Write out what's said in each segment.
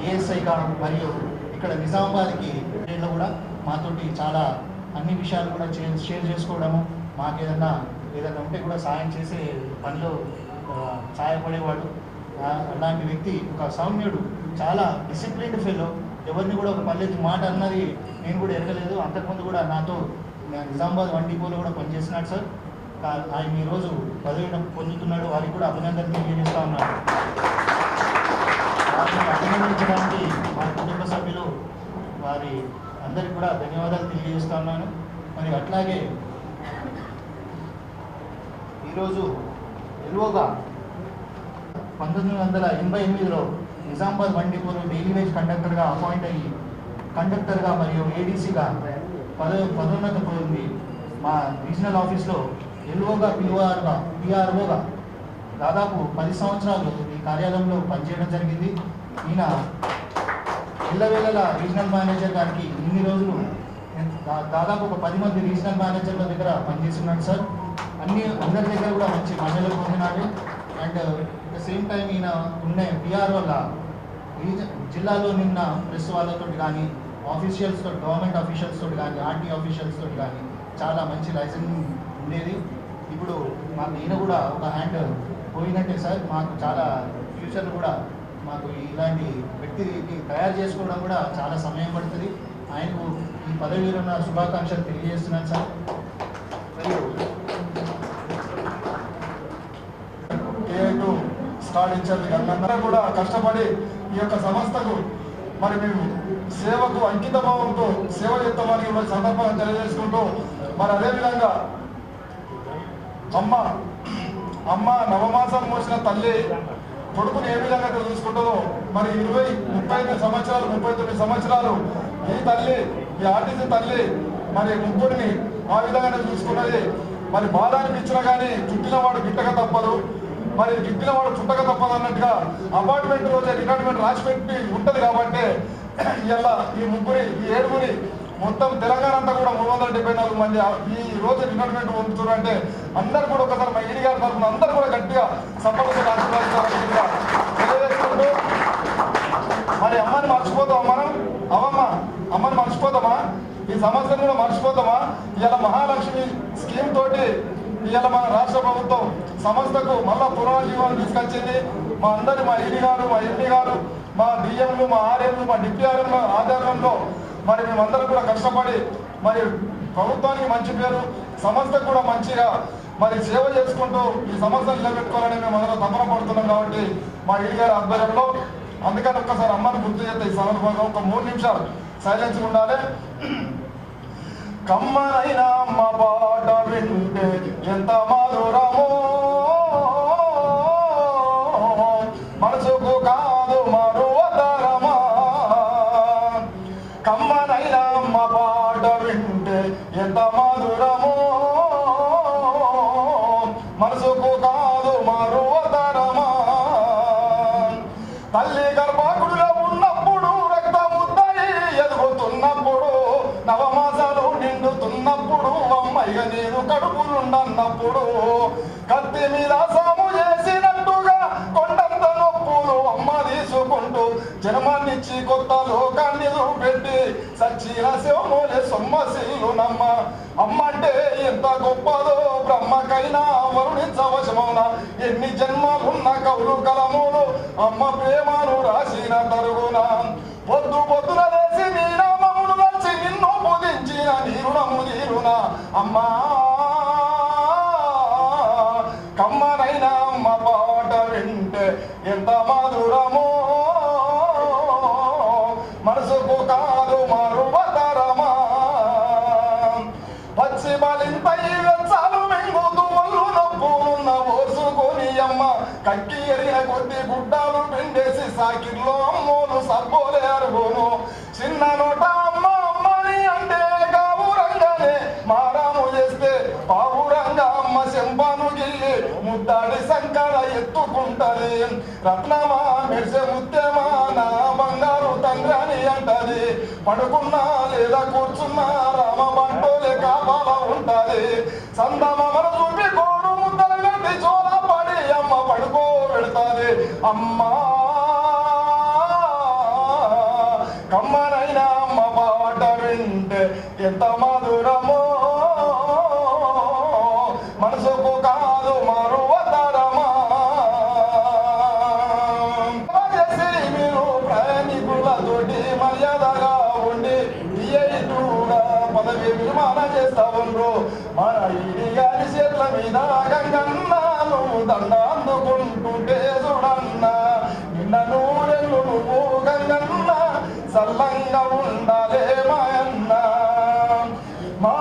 ఏఎస్ఐగా మరియు ఇక్కడ నిజామాబాద్కి కూడా మాతోటి చాలా అన్ని విషయాలు కూడా షేర్ చేసుకోవడము, మాకు ఏదైనా ఉంటే కూడా సాయం చేసే పనిలో సహాయపడేవాడు. అలాంటి వ్యక్తి, ఒక సౌమ్యుడు, చాలా డిసిప్లిన్డ్ ఫెలో. ఎవరిని కూడా ఒక పల్లెకి మాట అన్నది నేను కూడా ఎరగలేదు. అంతకుముందు కూడా నాతో నిజామాబాద్ 1 డిపోలో కూడా పనిచేస్తున్నాడు సార్. ఆయన ఈరోజు పదవి పొందుతున్నాడు. వారికి కూడా అభినందనలు తెలియజేస్తూ ఉన్నాడు. వారిని అభినందించడానికి మా కుటుంబ సభ్యులు వారి అందరికీ కూడా ధన్యవాదాలు తెలియజేస్తూ ఉన్నాను. మరి అట్లాగే ఈరోజు ఎల్ఓగా 1988లో నిజామాబాద్ 1 డిపోలో డైలీ వేజ్ కండక్టర్గా అపాయింట్ అయ్యి కండక్టర్గా మరియు ఏడీసీగా పదోన్నతి పొంది మా రీజనల్ ఆఫీస్లో ఎల్ఓగా పిఆర్ఓగా దాదాపు 10 సంవత్సరాలు ఈ కార్యాలయంలో పనిచేయడం జరిగింది. ఈయన ఇళ్ళవేళలా రీజనల్ మేనేజర్ గారికి ఇన్ని రోజులు దాదాపు ఒక 10 మంది రీజనల్ మేనేజర్ల దగ్గర పనిచేస్తున్నాడు సార్. అందరి దగ్గర కూడా మంచి మహిళలు పొందినాడు. And at the same time ఈయన ఉన్న పిఆర్ఓల జిల్లాలో నిన్న ప్రెస్ వాళ్ళతో కానీ ఆఫీషియల్స్ తోటి, గవర్నమెంట్ ఆఫీషియల్స్ తోటి కానీ, ఆర్టీ ఆఫీషియల్స్ తోటి కానీ చాలా మంచి లైసెన్స్ ఉండేది. ఇప్పుడు మాకు ఈయన కూడా ఒక హ్యాండ్ పోయినట్టే సార్. మాకు చాలా ఫ్యూచర్లో కూడా మాకు ఇలాంటి వ్యక్తికి తయారు చేసుకోవడం కూడా చాలా సమయం పడుతుంది. ఆయనకు ఈ పదవిలో ఉన్న శుభాకాంక్షలు తెలియజేస్తున్నాను సార్. మరియు ఏ2 స్టార్ట్ ఇచ్చారు అందరూ కూడా కష్టపడి ఈ యొక్క సంస్థకు మరి మేము సేవకు అంకిత భావంతో సేవ చేస్తామని సందర్భంగా తెలియజేసుకుంటూ, మరి అదేవిధంగా అమ్మ నవమాసం మోసిన తల్లి కొడుకుని ఏ విధంగా చూసుకుంటుందో మరి 39 సంవత్సరాలు ఈ తల్లి, ఈ ఆర్టీసీ తల్లి మరి ముగ్గురిని ఆ విధంగానే చూసుకున్నది. మరి బాధ అనిపించినా కానీ చుట్టినవాడు గిట్టక తప్పదు, మరి గిట్టినవాడు చుట్టక తప్పదు అన్నట్టుగా అపార్ట్మెంట్ రోజే రిటైర్మెంట్ రాసి పెట్టి ఉంటుంది. కాబట్టి ఇలా ఈ 7 మొత్తం తెలంగాణ అంతా కూడా 374 మంది ఈ రోజు రిటైర్మెంట్ పొందుతున్నారు. అంటే అందరు కూడా ఒకసారి మా ఈడి గారి తరఫున అందరూ కూడా గట్టిగా సపోర్ట్గా తెలియజేసుకుంటూ, మరి అమ్మని మర్చిపోతామా మనం? అమ్మని మర్చిపోతామా? ఈ సమస్యను కూడా మర్చిపోతామా? ఇలా మహాలక్ష్మి స్కీమ్ తోటి ఇలా మన రాష్ట్ర ప్రభుత్వం సంస్థకు మళ్ళా పునరుజ్జీవనం తీసుకొచ్చింది. మా ఈడీ గారు, మా ఎంపీ గారు, మా డిఎంలు, మా ఆర్ఎంలు, మా డిప్యూఆర్ఎంల ఆధ్వర్యంలో మరి మేమందరం కూడా కష్టపడి మరి ప్రభుత్వానికి మంచి పేరు, సంస్థకు కూడా మంచిగా మరి సేవ చేసుకుంటూ ఈ సమస్యలు నిలబెట్టుకోవాలని మేము అందరం తపన పడుతున్నాం. కాబట్టి మా ఈడీ గారి ఆధ్వర్యంలో అందుకని ఒక్కసారి అమ్మని గుర్తు చేస్తే ఈ సందర్భంగా ఒక 3 నిమిషాలు సైలెన్స్ ఉండాలి. కమ్మనైనా అమ్మ పాట వింటే ఎంత మధురమో, మనసుకు కాదు మరువతరమా. కమ్మనైనా అమ్మ పాట వింటే ఎంత మధురమో, మనసుకు కాదు మరువతరమా. తల్లి గర్భాకుడిలో ఉన్నప్పుడు, రక్తముద్దై ఎదుగుతున్నప్పుడు, నవమాసాలు నిండుతున్నప్పుడు, అమ్మయ్య నేను కడుపులుండన్నప్పుడు, కత్తి మీద సాము చేసినట్టుగా కొండంత నొప్పులు అమ్మ తీసుకుంటూ జన్మాన్నిచ్చి కొత్త లోకాన్ని చూపెట్టి సచ్చిన శివమూలే సొమ్మశీలునమ్మ. అమ్మ అంటే ఎంత గొప్పదో బ్రహ్మకైనా వర్ణించవశమౌనా. ఎన్ని జన్మలున్న కవులు కలములు అమ్మ ప్రేమను రాసిన తరుగున. పొద్దున లేసి నీ నామమును నచ్చి నిన్ను పూజించిన నీరునా అమ్మా. కమ్మనైనా అమ్మ పాట వింటే ఎంత మధురమో, మనసుకు కాదు మరువతరమా. పచ్చి బలింపై వెచ్చాలు మింగుతూ ఒళ్ళు నొప్పులున్న ఓసుకొని అమ్మ కక్కి ఎరిగిన కొద్ది గుడ్డాలు పిండేసి సాకిర్లో అమ్మోలు సబ్బోలే అరుగును. చిన్న నోట అమ్మ అమ్మని అంటే గావురంగానే మారాము చేస్తే పావురంగా అమ్మ చెంపాను గిల్లి ముద్దాడి సంకర ఎత్తుకుంటది. రత్నమా మెరిసే ముత్యమా నా బంగారు తండ్రి అంటది. పడుకున్నా లేదా కూర్చున్నా రామ బంటోలే కాపాల ఉంటది. సందమన చూపి కోడు ముద్దలు కట్టి చోళ పడి అమ్మ పడుకో పెడతాది. అమ్మా వింటే ఎంత మధురమో మనసుకు కాదు మరువతరమా చేసి మీరు ప్రయాణికులతోటి మర్యాదగా ఉండి కూడా పదవి విమానం చేస్తా ఉండ్రు మన ఇది గారి చేతుల మీద గంగన్నాను దండ అందుకుంటుంటే చూడన్నా నిన్న నూరెళ్ళు నువ్వు గంగన్న సల్లంగా ఉండాలే మాయన్న మా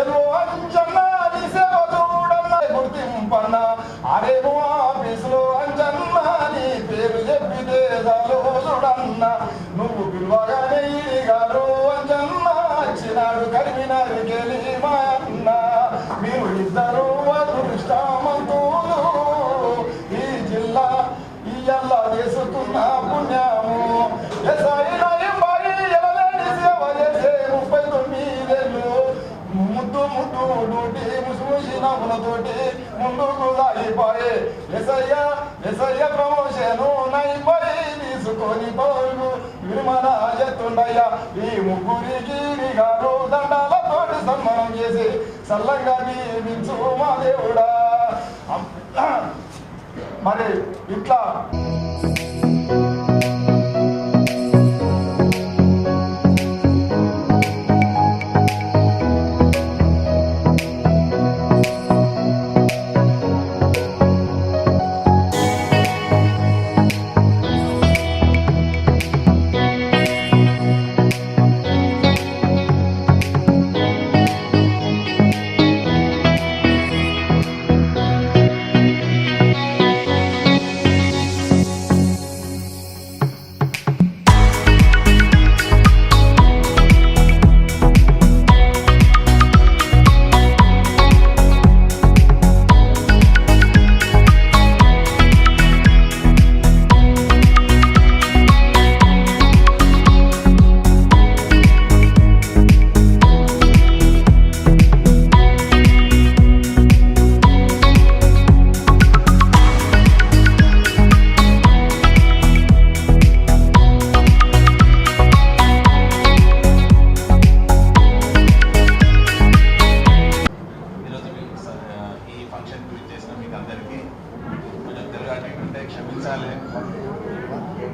ఎల్లు అంజన్న నీ సేవ చూడన్న గుర్తింపన్న అరేమో ఆఫీసులో అంజన్న నీ పేరు చెప్పితే చాలు చూడన్న నువ్వు పిలువగానే ఈ గారు అంజన్న వచ్చినాడు కరిమినారికెళ్ళి మాయన్న మీరు ఇద్దరు అదృష్టమంతులు ఈ జిల్లా ఇయ్యల్ల వేసుకున్న పుణ్యము సేవ చేసే 39 ముద్దు ముద్దు నోటి ముసి నవ్వులతోటి ముందుకు సాగిపోయే ఎసయ్య ప్రమోషను నైపోయి తీసుకొని పోలు విమల ఎత్తుండయ్యా ఈ ముగ్గురికి గారు దండాలతోటి సన్మానం చేసి సల్లంగా దీవించు మా దేవుడా మరి ఇట్లా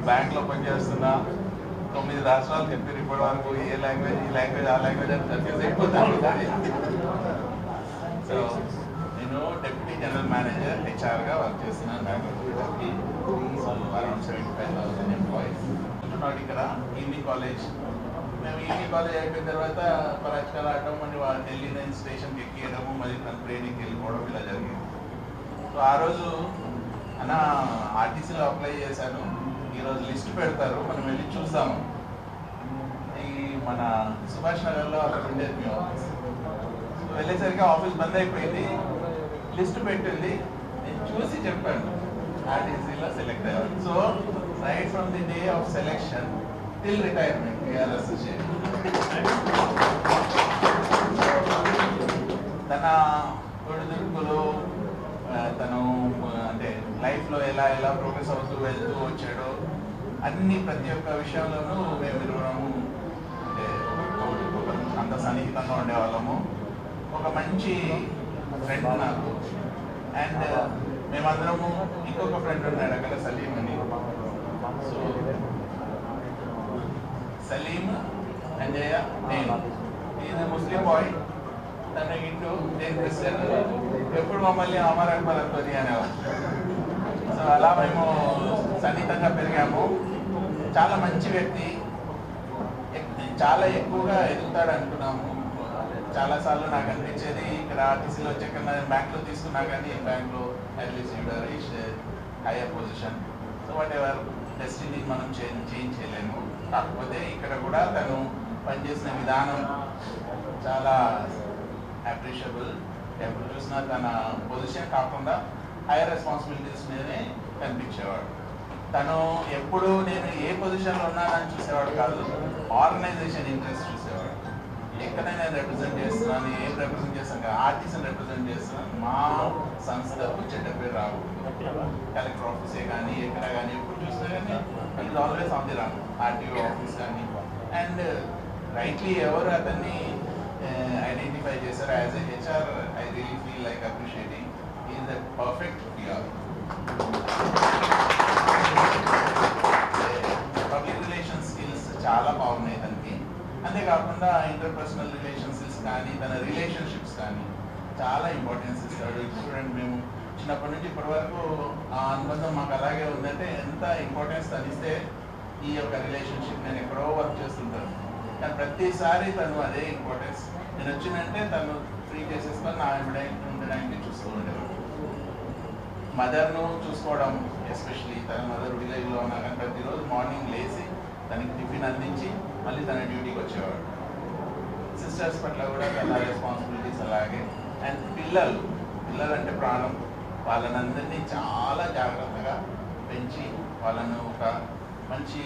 బ్యాంక్లో పనిచేస్తున్నా 9 రాష్ట్రాలు చెప్పారు ఇప్పటి వరకు ఈ లాంగ్వేజ్ ఆ లాంగ్వేజ్ అని కన్ఫ్యూజ్ అయిపోతాను. సో నేను డెప్యూటీ జనరల్ మేనేజర్ హెచ్ఆర్గా వర్క్ చేస్తున్నాను బెంగళూరుకి. సో అరౌండ్ 75,000 ఎంప్లాయీస్ ఉంటున్నాడు ఇక్కడ. ఈవినింగ్ కాలేజ్ మేము ఈవినింగ్ కాలేజ్ అయిపోయిన తర్వాత పరాచికాలు ఆడటం మళ్ళీ ఢిల్లీ నేను స్టేషన్కి ఎక్కియడము మళ్ళీ తన ట్రైనింగ్కి వెళ్ళిపోవడం ఇలా జరిగింది. సో ఆ రోజు అన్న ఆర్టీసీలో అప్లై చేశాను, ఈరోజు లిస్ట్ పెడతారు మనం వెళ్ళి చూద్దాము. ఈ మన సుభాష్ నగర్లో అక్కడ ఉండేది మీ ఆఫీస్. వెళ్ళేసరికి ఆఫీస్ బంద్ అయిపోయింది, లిస్ట్ పెట్టింది. నేను చూసి చెప్పాను ఆర్టీసీలో సెలెక్ట్ అయ్యాను. So right from the day of selection till retirement we are associate. తన ఒడిదుడుకులు తను అంటే లైఫ్లో ఎలా ఎలా ప్రోగ్రెస్ అవుతూ వెళ్తూ వచ్చాడో అన్ని ప్రతి ఒక్క విషయంలోనూ మేము ఇరువురము అంటే అంత సన్నిహితంగా ఉండేవాళ్ళము. ఒక మంచి ఫ్రెండ్ నాకు. అండ్ మేమందరము ఇంకొక ఫ్రెండ్ ఉన్నాడు అక్కడ సలీం అని. సో సలీం, అంజయ్య, నేను. ఈయన ముస్లిం బాయ్, తను ఇంటూ నేను క్రిస్టియన్. ఎప్పుడు మమ్మల్ని అమర్ అక్బర్ అక్బరి అనేవారు. సో అలా మేము సన్నిహితంగా పెరిగాము. చాలా మంచి వ్యక్తి, చాలా ఎక్కువగా ఎదుగుతాడు అనుకున్నాము. చాలాసార్లు నాకు అనిపించేది ఇక్కడ ఆర్టీసీలో వచ్చాక నేను బ్యాంక్లో తీసుకున్నా కానీ బ్యాంక్లో at least reach higher position. So what ever destiny మనం చేంజ్ చేయలేము. కాకపోతే ఇక్కడ కూడా తను పనిచేసిన విధానం చాలా అప్రిషియబుల్. ఎప్పుడు చూసినా తన పొజిషన్ కాకుండా హైయర్ రెస్పాన్సిబిలిటీస్ మీదనే కనిపించేవాడు. తను ఎప్పుడు నేను ఏ పొజిషన్లో ఉన్నానని చూసేవాడు కాదు, ఆర్గనైజేషన్ ఇంట్రెస్ట్ చూసేవాడు. ఎక్కడైనా రిప్రజెంట్ చేస్తున్నాను, ఏం రిప్రజెంట్ చేస్తాను కదా, ఆర్టీసీని రిప్రజెంట్ చేస్తున్నాను, మా సంస్థకు చెడ్డ పేరు రాకూడదు. కలెక్టర్ ఆఫీసే కానీ ఎక్కడ కానీ ఎప్పుడు చూసినా కానీ it always on the run. RTO office కానీ. అండ్ రైట్లీ ఎవరు అతన్ని ఐడెంటిఫై చేశారు as a HR. I really feel like appreciating is the perfect PR. Public relation skills చాలా బాగున్నాయి తనకి. అంతేకాకుండా ఇంటర్పర్సనల్ రిలేషన్ స్కిల్స్ కానీ తన రిలేషన్షిప్స్ కానీ చాలా ఇంపార్టెన్స్ ఇస్తాడు. చూడండి, మేము చిన్నప్పటి నుంచి ఇప్పటి వరకు ఆ అనుబంధం మాకు అలాగే ఉందంటే ఎంత ఇంపార్టెన్స్ తనిస్తే ఈ యొక్క రిలేషన్షిప్. నేను ఎక్కడో వర్క్ చేస్తుంటాను కానీ ప్రతిసారి తను అదే ఇంపార్టెన్స్. నేను వచ్చిందంటే తను ఫ్రీ చేసేసుకొని నా ఉండడానికి చూస్తూ ఉండేవాడు. మదర్ను చూసుకోవడం, ఎస్పెషలీ తన మదర్ విలేజ్లో ఉన్నా కానీ ప్రతిరోజు మార్నింగ్ లేచి తనకి టిఫిన్ అందించి మళ్ళీ తన డ్యూటీకి వచ్చేవాడు. సిస్టర్స్ పట్ల కూడా తన రెస్పాన్సిబిలిటీస్ అలాగే. అండ్ పిల్లలు అంటే ప్రాణం. వాళ్ళనందరినీ చాలా జాగ్రత్తగా పెంచి వాళ్ళను ఒక మంచి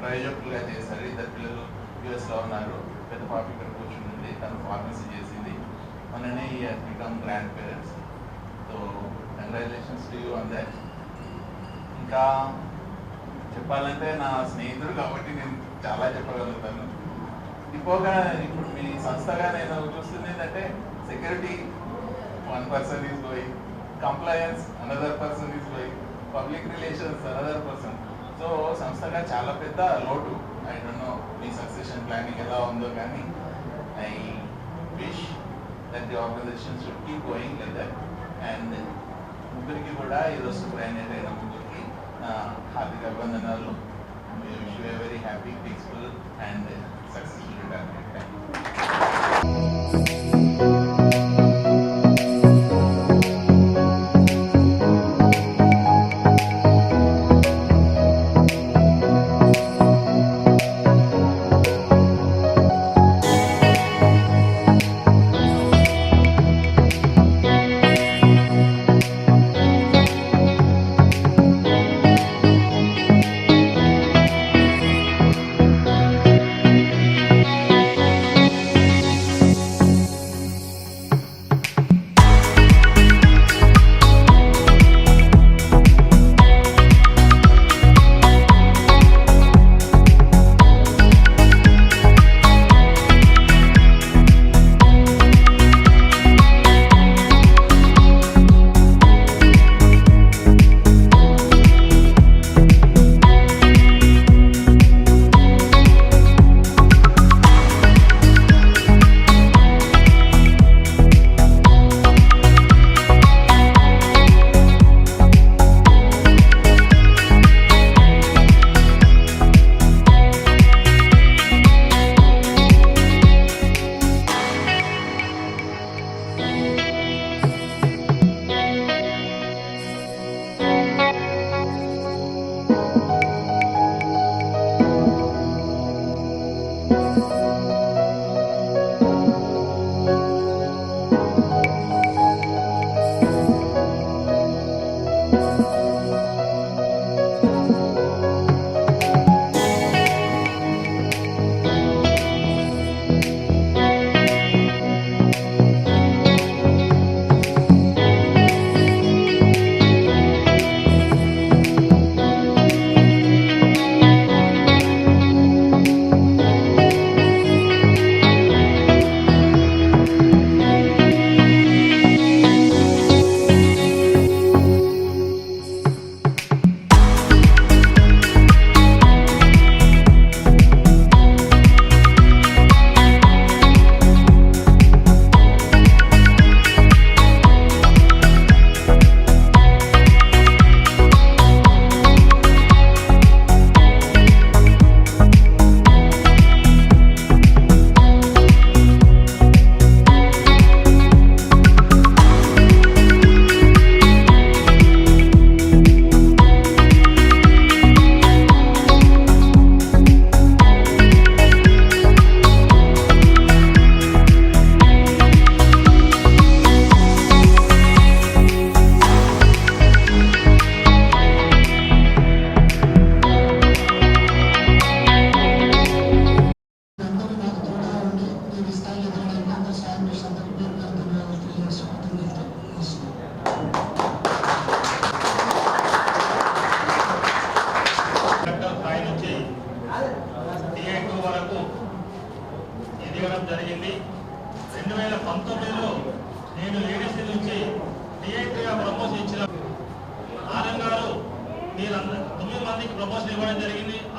ప్రయోజకులుగా చేశారు. ఇద్దరు పిల్లలు యూఎస్లో ఉన్నారు. పెద్ద పాప ఇక్కడ కూర్చుంది, తను ఫార్మసీ చేసింది. మొన్ననే become grand parents. So congratulations to you on that. ఇంకా చెప్పాలంటే నా స్నేహితుడు కాబట్టి నేను చాలా చెప్పగలుగుతాను. ఇపోగా ఇప్పుడు మీ సంస్థగా నేను చూస్తుంది ఏంటంటే security one person is going, compliance another person is going, public relations another person. So సంస్థగా చాలా పెద్ద లోటు. ఐ డోంట్ నో మీ సక్సెషన్ ప్లానింగ్ ఎలా ఉందో కానీ I wish that the organization should keep going like that. And ముగ్గురికి కూడా ఈరోజు సూపరింటెండెంట్ అయిన ముగ్గురికి హార్దిక అభినందనలు. Wish you very happy, peaceful and successful retirement. Thank you.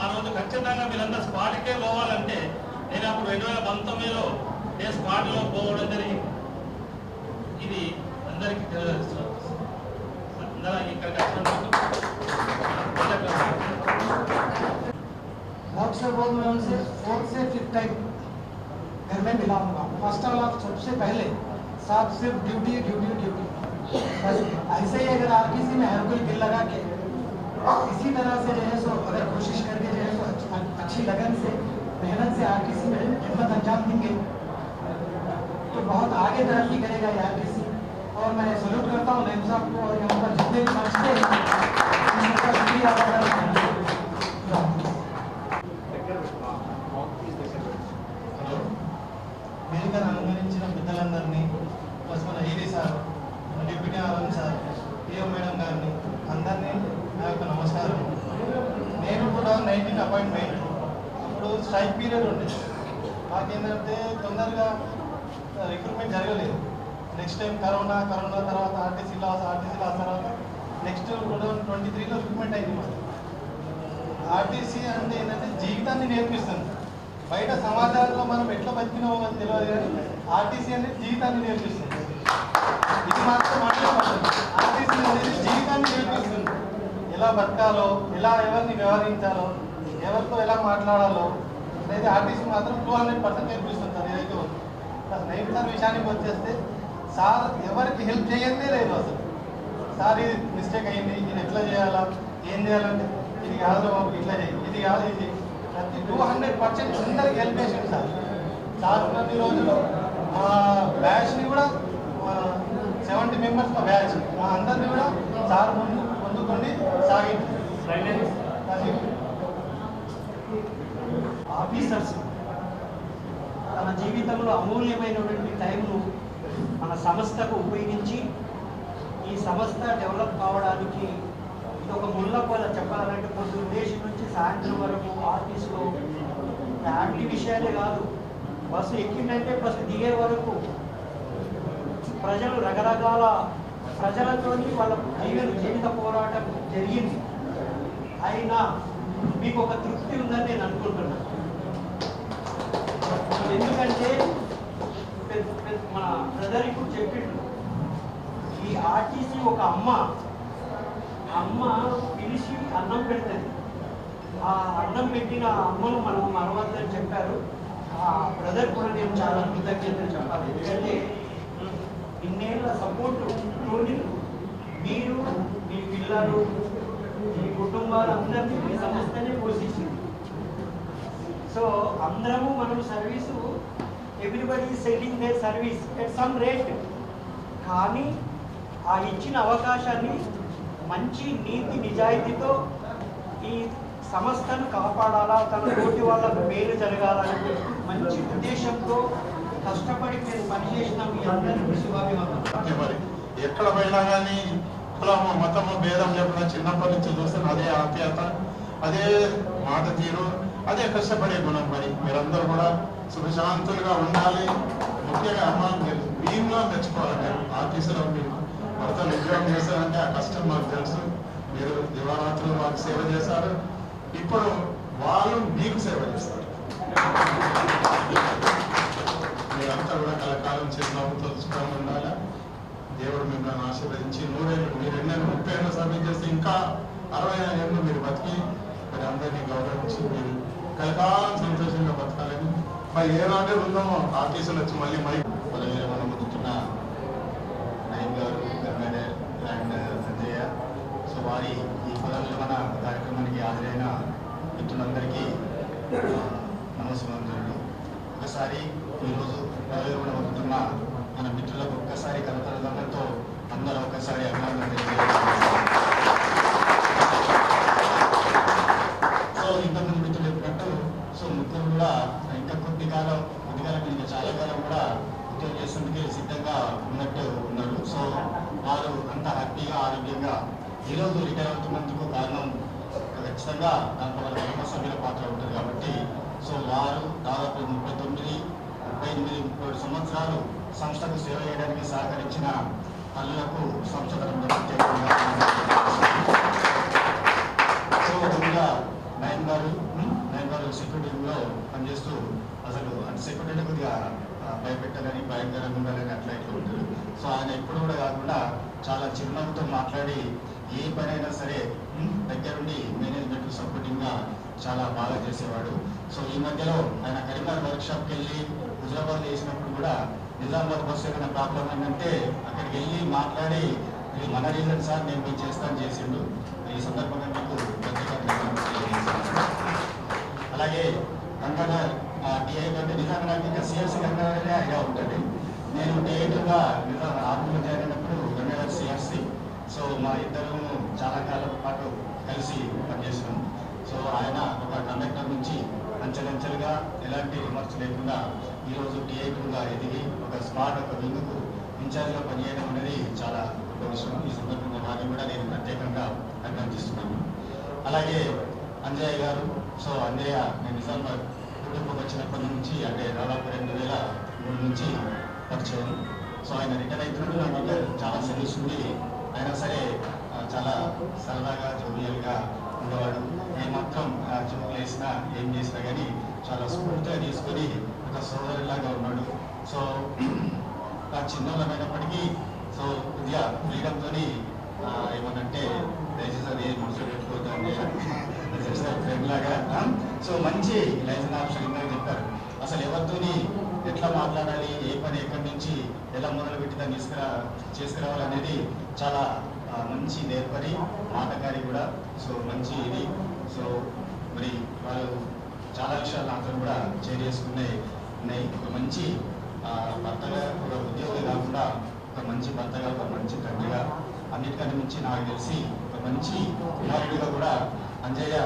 ఆ రోజు ఖచ్చితంగా వీళ్ళంతా స్క్వాడ్కే పోవాలంటే నేను అప్పుడు 2019లో నేను స్క్వాడ్లో పోవడం జరిగింది. ఇది అందరికీ తెలియదు. అందరూ ఇక్కడికి వచ్చినందుకు अक्सर बहुत मैं उनसे 4 से 5 टाइम घर में मिला हूँ. फर्स्ट ऑफ ऑल सबसे पहले साथ सिर्फ ड्यूटी ड्यूटी ड्यूटी बस ऐसे ही अगर आरटीसी में हर कोई दिल लगा के इसी तरह से जो है सो अगर कोशिश करके जो है सो अच्छी लगन से मेहनत से आरटीसी में खिदमत अंजाम देंगे तो बहुत आगे तरक्की करेगा ये आरटीसी. और मैं सल्यूट करता हूँ नईम साहब को और यहाँ पर जितने भी समझते हैं उनका शुक्रिया अदा करता हूँ. వేదికను అనుమతించిన పెద్దలందరినీ ప్లస్ మన ఏడీ సార్, మన deputy RM sir, PO madam గారిని అందరినీ నా యొక్క నమస్కారం. నేను 2019 అపాయింట్మెంట్ అప్పుడు స్ట్రైక్ పీరియడ్ ఉండేది. మాకేంటంటే తొందరగా రిక్రూట్మెంట్ జరగలేదు. నెక్స్ట్ టైం కరోనా తర్వాత ఆర్టీసీ లాస్ తర్వాత నెక్స్ట్ 2023లో రిక్రూట్మెంట్ అయింది. మాది ఆర్టీసీ అంటే ఏంటంటే జీవితాన్ని నేర్పిస్తుంది. బయట సమాజంలో మనం ఎట్లా బతికినామో అని తెలియదు కానీ ఆర్టీసీ అనేది జీవితాన్ని నేర్పిస్తుంది. ఇది మాత్రం ఆర్టీసీ అనేది జీవితాన్ని నేర్పిస్తుంది. ఎలా బతకాలో, ఎలా ఎవరిని వ్యవహరించాలో, ఎవరితో ఎలా మాట్లాడాలో అనేది ఆర్టీసీ మాత్రం 200% నేర్పిస్తుంది. సార్ ఏదైతే ఉంది అసలు నైట్ సార్ విషయానికి వచ్చేస్తే సార్ ఎవరికి హెల్ప్ చేయదే లేదు. అసలు సార్ ఇది మిస్టేక్ అయింది, ఇది ఎట్లా చేయాలా, ఏం చేయాలంటే ఇది కాదు బాబు ఇట్లా చేయి, ఇది కాదు ఇది ప్రతి 200% అందరికి హెల్ప్ చేసింది సార్. సార్ ప్రతి రోజులు మా బ్యాచ్ని కూడా 70 మెంబర్స్ మా బ్యాచ్ మా అందరినీ కూడా సార్ ముందుకొని సాగింది. ఆఫీసర్స్ తన జీవితంలో అమూల్యమైనటువంటి టైంను మన సంస్థకు ఉపయోగించి ఈ సంస్థ డెవలప్ కావడానికి ఇది ఒక ముళ్ళపొల చెప్పాలంటే పొద్దున్న దేశం నుంచి సాయంత్రం వరకు ఆఫీస్లో ఫ్యామిలీ విషయాలే కాదు, బస్సు ఎక్కిందంటే బస్సు దిగే వరకు ప్రజలు రకరకాల ప్రజలతోని వాళ్ళ జీవిత పోరాటం జరిగింది. అయినా మీకు ఒక తృప్తి ఉందని నేను అనుకుంటున్నాను. ఎందుకంటే మన బ్రదర్ ఇప్పుడు చెప్పిండు, ఈ ఆర్టీసీ ఒక అమ్మ పిలిచి అన్నం పెడుతుంది. ఆ అన్నం పెట్టిన అమ్మను మనం మరవద్దని చెప్పారు. ఆ బ్రదర్ కూడా నేను చాలా కృతజ్ఞతలు చెప్పాలి. ఎందుకంటే ఇన్నేళ్ళ సపోర్టు తోని మీరు, మీ పిల్లలు, మీ కుటుంబాలందరినీ మీ సంస్థనే పోషించింది. సో అందరము మనం service everybody selling they service at some rate. కానీ ఆ ఇచ్చిన అవకాశాన్ని మంచి నీతి నిజాయితీతో ఈ సంస్థను కాపాడాలా, తన తోటి వాళ్ళకు మేలు జరగాలని మంచి ఉద్దేశంతో కష్టపడి మీరు పనిచేసిన మీ అందరికీ శుభాభివందనాలు. మరి ఎక్కడ పోయినా కానీ కులము మతము భేదం లేకుండా చిన్నప్పటి నుంచి చూస్తే అదే ఆప్యాయత, అదే మాట తీరు, అదే కష్టపడే గుణం. మరి మీరందరూ కూడా సుఖశాంతులుగా ఉండాలి. ముఖ్యంగా అమ్మ మీరులో మెచ్చుకోవాలి. మీరు ఆఫీసులో మీరు భర్తలు ఉద్యోగం చేశారంటే ఆ కష్టం మాకు తెలుసు. మీరు దివారాత్రులు మాకు సేవ చేశారు, ఇప్పుడు వాళ్ళు మీకు సేవ చేస్తారు. మీరంతా కూడా కలకాలం చిరునవ్వుతో సుఖంగా ఉండాలి. దేవుడు మిమ్మల్ని ఆశీర్వదించి 100 ఏళ్ళు, మీరు 30 ఏళ్ళు సర్వీస్ చేస్తే ఇంకా 60 ఏళ్ళు మీరు బతికి మరి అందరినీ గౌరవించి మీరు కలకాలం సంతోషంగా బతకాలని మరి ఏనాడే ఉందామో ఆఫీసులు వచ్చి మళ్ళీ మనం ముందుతున్న నయీం గారు, గంగాధర్ అండ్ సంజయ్య, సో వారి ఈ పదవులు మన కార్యక్రమానికి హాజరైన మిత్రులందరికీ నమస్కారాలు. ఒకసారి ఈరోజు పదవులు కూడా పొందుతున్న మన మిత్రులకు ఒక్కసారి కరతలతో అందరూ ఒక్కసారి అభినందన తెలియజేస్తున్నారు. సో ఇంతమంది మిత్రులు చెప్పినట్టు సో ముగ్గురు కూడా ఇంకా కొద్దిగా ఇంకా చాలా కాలం కూడా ఉద్యోగం చేసేందుకు సిద్ధంగా ఉన్నట్టు ఉన్నారు. సో వారు అంత హ్యాపీగా ఆరోగ్యంగా ఈరోజు రిటైర్ అవుతున్నందుకు కారణం ఖచ్చితంగా దాంట్లో వాళ్ళ కుటుంబ సభ్యుల పాత్ర ఉంటుంది కాబట్టి సో వారు దాదాపు 38 సంవత్సరాలు సంస్థకు సేవ చేయడానికి సహకరించిన తల్లులకు సంస్థ తరపున ప్రత్యేకంగా సో ముందుగా నయన్ గారు సెక్యూరిటీలో పనిచేస్తూ అసలు అంటే సెక్యూరిటీ కొద్దిగా భయపెట్టాలని భయంకరంగా ఉండాలని అట్లా ఇట్లా ఉంటారు. సో ఆయన ఎప్పుడు కూడా కాకుండా చాలా చిరునవ్వుతో మాట్లాడి ఏ పనైనా సరే దగ్గరుండి మేనేజ్మెంట్ సపోర్టింగ్గా చాలా బాగా చేసేవాడు. సో ఈ మధ్యలో ఆయన కరీంనగర్ వర్క్షాప్కి వెళ్ళి హుజరాబాద్ చేసినప్పుడు కూడా నిజామాబాద్ బస్సు ఏమైనా ప్రాబ్లం ఏంటంటే అక్కడికి వెళ్ళి మాట్లాడి ఇది మన రీజన్ సార్ నేను మీకు చేస్తాను చేసిండు. ఈ సందర్భంగా మీకు అలాగే గంగాధర్ టీఐ అంటే నిజంగా నాకు ఇంకా సిఆర్సీ గంగాధర్ ఐడియా ఉంటుంది. నేను టీఐగా నిజంగా ఆర్మీలో జాయిన్ అయినప్పుడు గంగాధర్ సిఆర్సీ. సో మా ఇద్దరు చాలా కాలం పాటు కలిసి పనిచేసినాం. సో ఆయన ఒక కండక్టర్ నుంచి అంచెలంచెలుగా ఎలాంటి విమర్శ లేకుండా ఈరోజు టీఐగా ఎదిగి ఒక స్మార్ట్ ఒక వింగ్కు ఇన్ఛార్జ్గా పనిచేయడం అనేది చాలా గొప్ప విషయం. ఈ సందర్భంగా వారిని కూడా నేను ప్రత్యేకంగా అభినందిస్తున్నాను. అలాగే అంజయ్య గారు. సో అంజయ్య నేను నిజామాబాద్ కుటుంబం వచ్చినప్పటి నుంచి అంటే దాదాపు 2003 నుంచి పరిచయం. సో ఆయన రిటర్న్ అవుతున్నట్టు నాకు ఇంకా చాలా సర్వీస్ ఉంది. అయినా సరే చాలా సరదాగా జోవియల్గా ఉండేవాడు. ఏమాత్రం జోకులు వేసినా ఏం చేసినా కానీ చాలా స్ఫూర్తిగా తీసుకొని ఒక సోదరులాగా ఉన్నాడు. సో చిన్నమైనప్పటికీ సో కొద్దిగా ఫ్రీడంతో ఏమనంటే దయచేసి అది మనసులో పెట్టుకోవద్దండి ఫ్రెండ్ లాగా. సో మంచి లైసెన్స్ ఆప్షన్ ఇందాక చెప్పారు. అసలు ఎవరితోని ఎట్లా మాట్లాడాలి, ఏ పని ఎక్కడి నుంచి ఎలా మొదలుపెట్టి దాన్ని చేసుకురావాలనేది చాలా మంచి నేర్పరి మాటకారి కూడా. సో మంచి ఇది. సో మరి వాళ్ళు చాలా విషయాలు నాతో కూడా షేర్ చేసుకున్నాయి. ఒక మంచి భర్తగా ఒక ఉద్యోగి కాకుండా ఒక మంచి భర్తగా ఒక మంచి తండ్రిగా అన్నిటికన్నా మించి నాకు తెలిసి ఒక మంచి కుమారుడిగా కూడా అంజయ్య